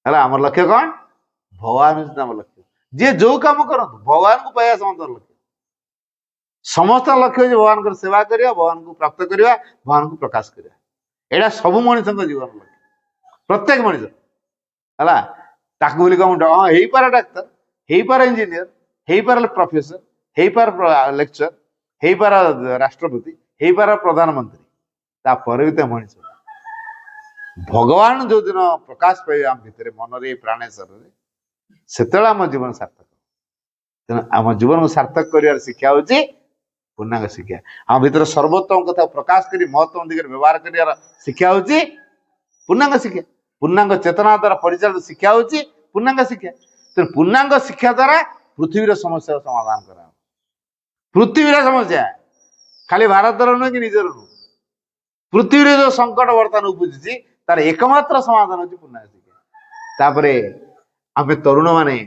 है आम लक्ष्य कौन भगवान होते आम लक्ष्य जे जो काम करते भगवान को पाया समस्त लक्ष्य है भगवान को सेवा करिया भगवान को प्राप्त करिया भगवान को प्रकाश करिया एटा सब मनीष जीवन लक्ष्य प्रत्येक मनीष है ताकू बोली कौन हाँ हो पारे डाक्तर हो पारे इंजीनियर हो पारे प्रोफेसर हो पारे लेक्चर हो पारे राष्ट्रपति हो पारे प्रधानमंत्री तापर भी तो मनीष भगवान जो दिन प्रकाश पाइबे आम भितर मन प्राणे शरीर से आम जीवन सार्थक तेना आम जीवन को सार्थक कर शिक्षा हूँ पूर्णांग शिक्षा आम भीतर सर्वोत्तम कथा प्रकाश कर महत्तम दिगरे व्यवहार कर शिक्षा हूँ पूर्णांग शिक्षा पूर्णांग चेतना द्वारा परिचालित शिक्षा हूँ पूर्णांग शिक्षा तेनाली पूर्णांग शिक्षा द्वारा पृथ्वीर समस्या समाधान करा पृथ्वीर समस्या खाली भारतर नुह कि निजर नुह पृथ्वी जो संकट बर्तमान उपजी तार एकमात्र समाधान हूँ पूर्णांग शिक्षा तापर आम तरुण माने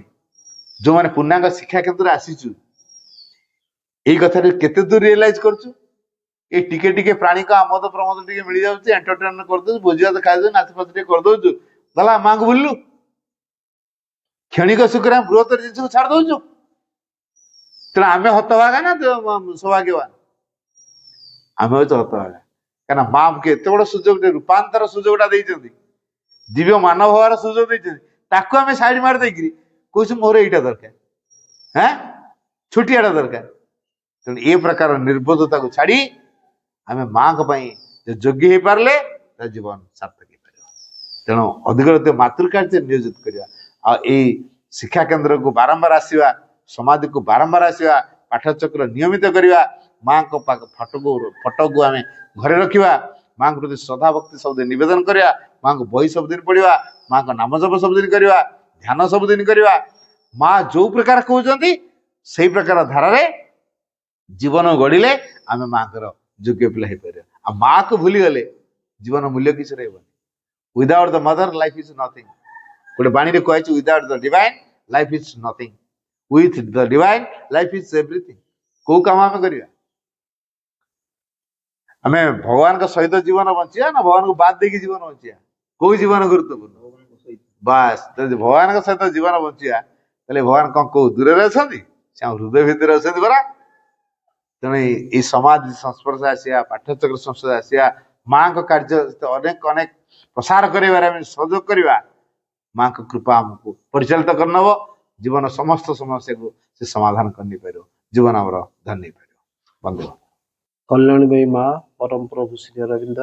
जो माने पूर्णांग शिक्षा केन्द्र आसीचु यही कथा केते दूर रियलाइज करचु ये टिके टिके प्राणी का आमोद प्रमोद टिके मिल जाउची एंटरटेनमेंट कर दउ भोजी भात खाइ दउ नाच फाच टिके कर दउचु भला मां को बुल्लु क्षणिक सुख रे बृहत्तर जिंस को छाड़ दउचु तेना आमे हतभागा ना सौभाग्यवान आमे हो हतभागा कहना मां के एते बड़ सुजोग रूपांतर सुजोगटा देइचंदी दिव्य मानव हवार सुजोग देइचंदी ताकू आमे साइड मार देकरी कहू मोर एटा दरकार हैं छुटियाटा दरकार तेणु ए प्रकार निर्बोधता को छाड़ी आमे मां को पई जो योग्य हो पारले ता जीवन सार्थक हो पारे तेणु अधिक मातृकार्य नियोजित करिया आ ए शिक्षा केन्द्र को बारंबार आसीवा समाधि को बारंबार आसीवा पाठचक्र नियमित करिवा मां को फोटो को आमे घरे रखिवा मां को प्रति श्रद्धा भक्ति शब्द निवेदन करिया माँ को बही सबुदिन पढ़ा माँ को नाम जप सबुदिन करवा ध्यान सबुदिन करवा माँ जो प्रकार कहते से प्रकार धारा जीवन गढ़ले आम माँ को योग्य पिला हो पार आ माँ को भूली गले जीवन मूल्य किसी रही without the mother life is nothing गोटे बाणी कही without the divine life is nothing with the divine life is everything कौ कम आम करवा आम भगवान का सहित जीवन बंचा ना भगवान को बाद देकी जीवन बंचा कौ जीवन गुरुत्वपूर्ण बास तो भगवान का सहित जीवन बंचा भगवान कौन कौ दूर अच्छा हृदय भितर अच्छा परा तेणु ये समाज संस्पर्श आसिया पाठ्यचक्र संस्पर्श आसिया माँ का कार्य अनेक अनेक प्रसार कर सहयोग करवा माँ का कृपा आमको परिचालित करनब जीवन समस्त समस्या को से समाधान करनी पार जीवन आम धन्य पार बंधु कल्याणी बाई माँ परम प्रभु श्री अरविंद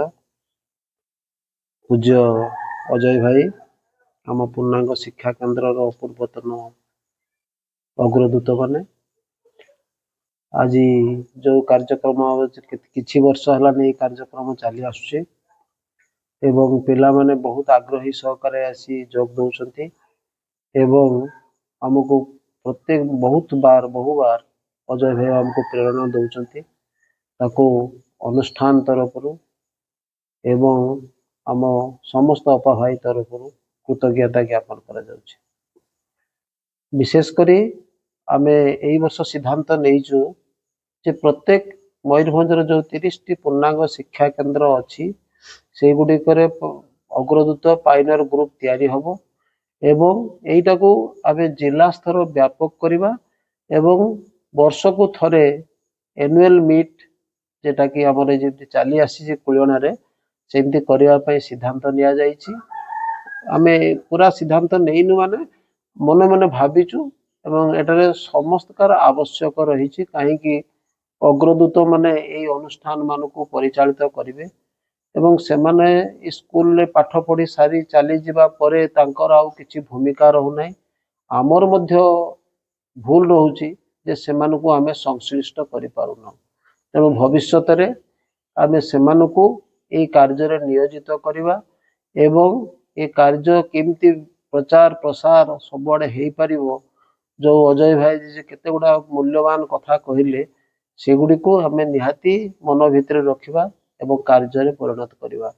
पूज्य अजय भाई आम पूर्णांग शिक्षा केन्द्र पूर्वतन अग्रदूत मैंने आज जो कार्यक्रम किछि वर्ष है कार्यक्रम चली आसुचे एवं पिला माने बहुत आग्रही सहकारे आसी जोग दौरान एवं आमको प्रत्येक बहु बार अजय भाई आमको प्रेरणा दौरान ताको अनुष्ठान तरफ एवं आम समस्त अपा भाई तरफ कृतज्ञता ज्ञापन करा जाउछि। विशेषकर आमे एई वर्ष सिद्धांत नहींचु जे प्रत्येक मयूरभंजर जो 30 टी पूर्णांग शिक्षा केन्द्र अच्छी से गुड़िकर अग्रदूत पाइनर ग्रुप तैयारी हबो एवं एईटा को आमे जिला स्तर व्यापक करिबा एवं वर्ष को थरे एनुअल मीट जेटा कि आमर जेमती चली आसी कुलियणारे सेमती करबा पई सिद्धांत निया जाइछि। आमे पूरा सिद्धांत नेइनु माने मन मन भाबिचु एवं एटारे समस्तकार आवश्यक रही कहीं अग्रदूत माने यही अनुष्ठान मान को परिचालित करेंगे एवं से माने स्कूल रे पाठ पढ़ी सारी चली जावा परे तांकर आउ किछि भूमिका रहूना आमर मध्य भूल रोचे जे सेमानकु आमे संश्लिष्ट करि पारुना तेणु भविष्यत रे आमे सेमानकु एई कार्य रे नियोजित करवा एवं ए कार्य केमती प्रचार प्रसार सबुआडे हेई पारिबो जो अजय भाई जी केते गुडा मूल्यवान कथा कहिले सेगुडी को हमें निहाती मन भितर रखिबा एवं कार्य रे परिणत करवा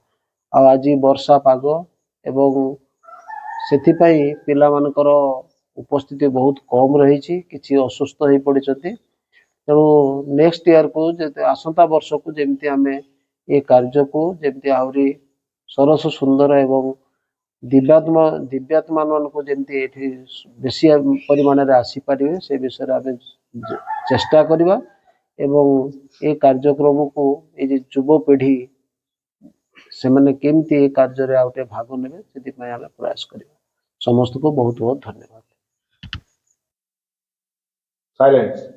आ आज वर्षा पाग एवं सेथि पई पिला मानकर उपस्थिति बहुत कम रही किछि असुस्थ हो पड़ते तेणु नेक्स्ट ईयर को आसंता वर्ष को जमती आम ये कार्य को जमती आहरी सरस सुंदर एवं दिव्यात्मा को जमती बेसी परिमाण रे आसीपारे से विषय आम चेष्टा करवा एवं ये कार्यक्रम को ये युवपीढ़ी से मैंने केमती कार्य रे आउटे भाग नेबे सेति पय आमे प्रयास करबा। समस्त को बहुत बहुत धन्यवाद। Silence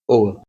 over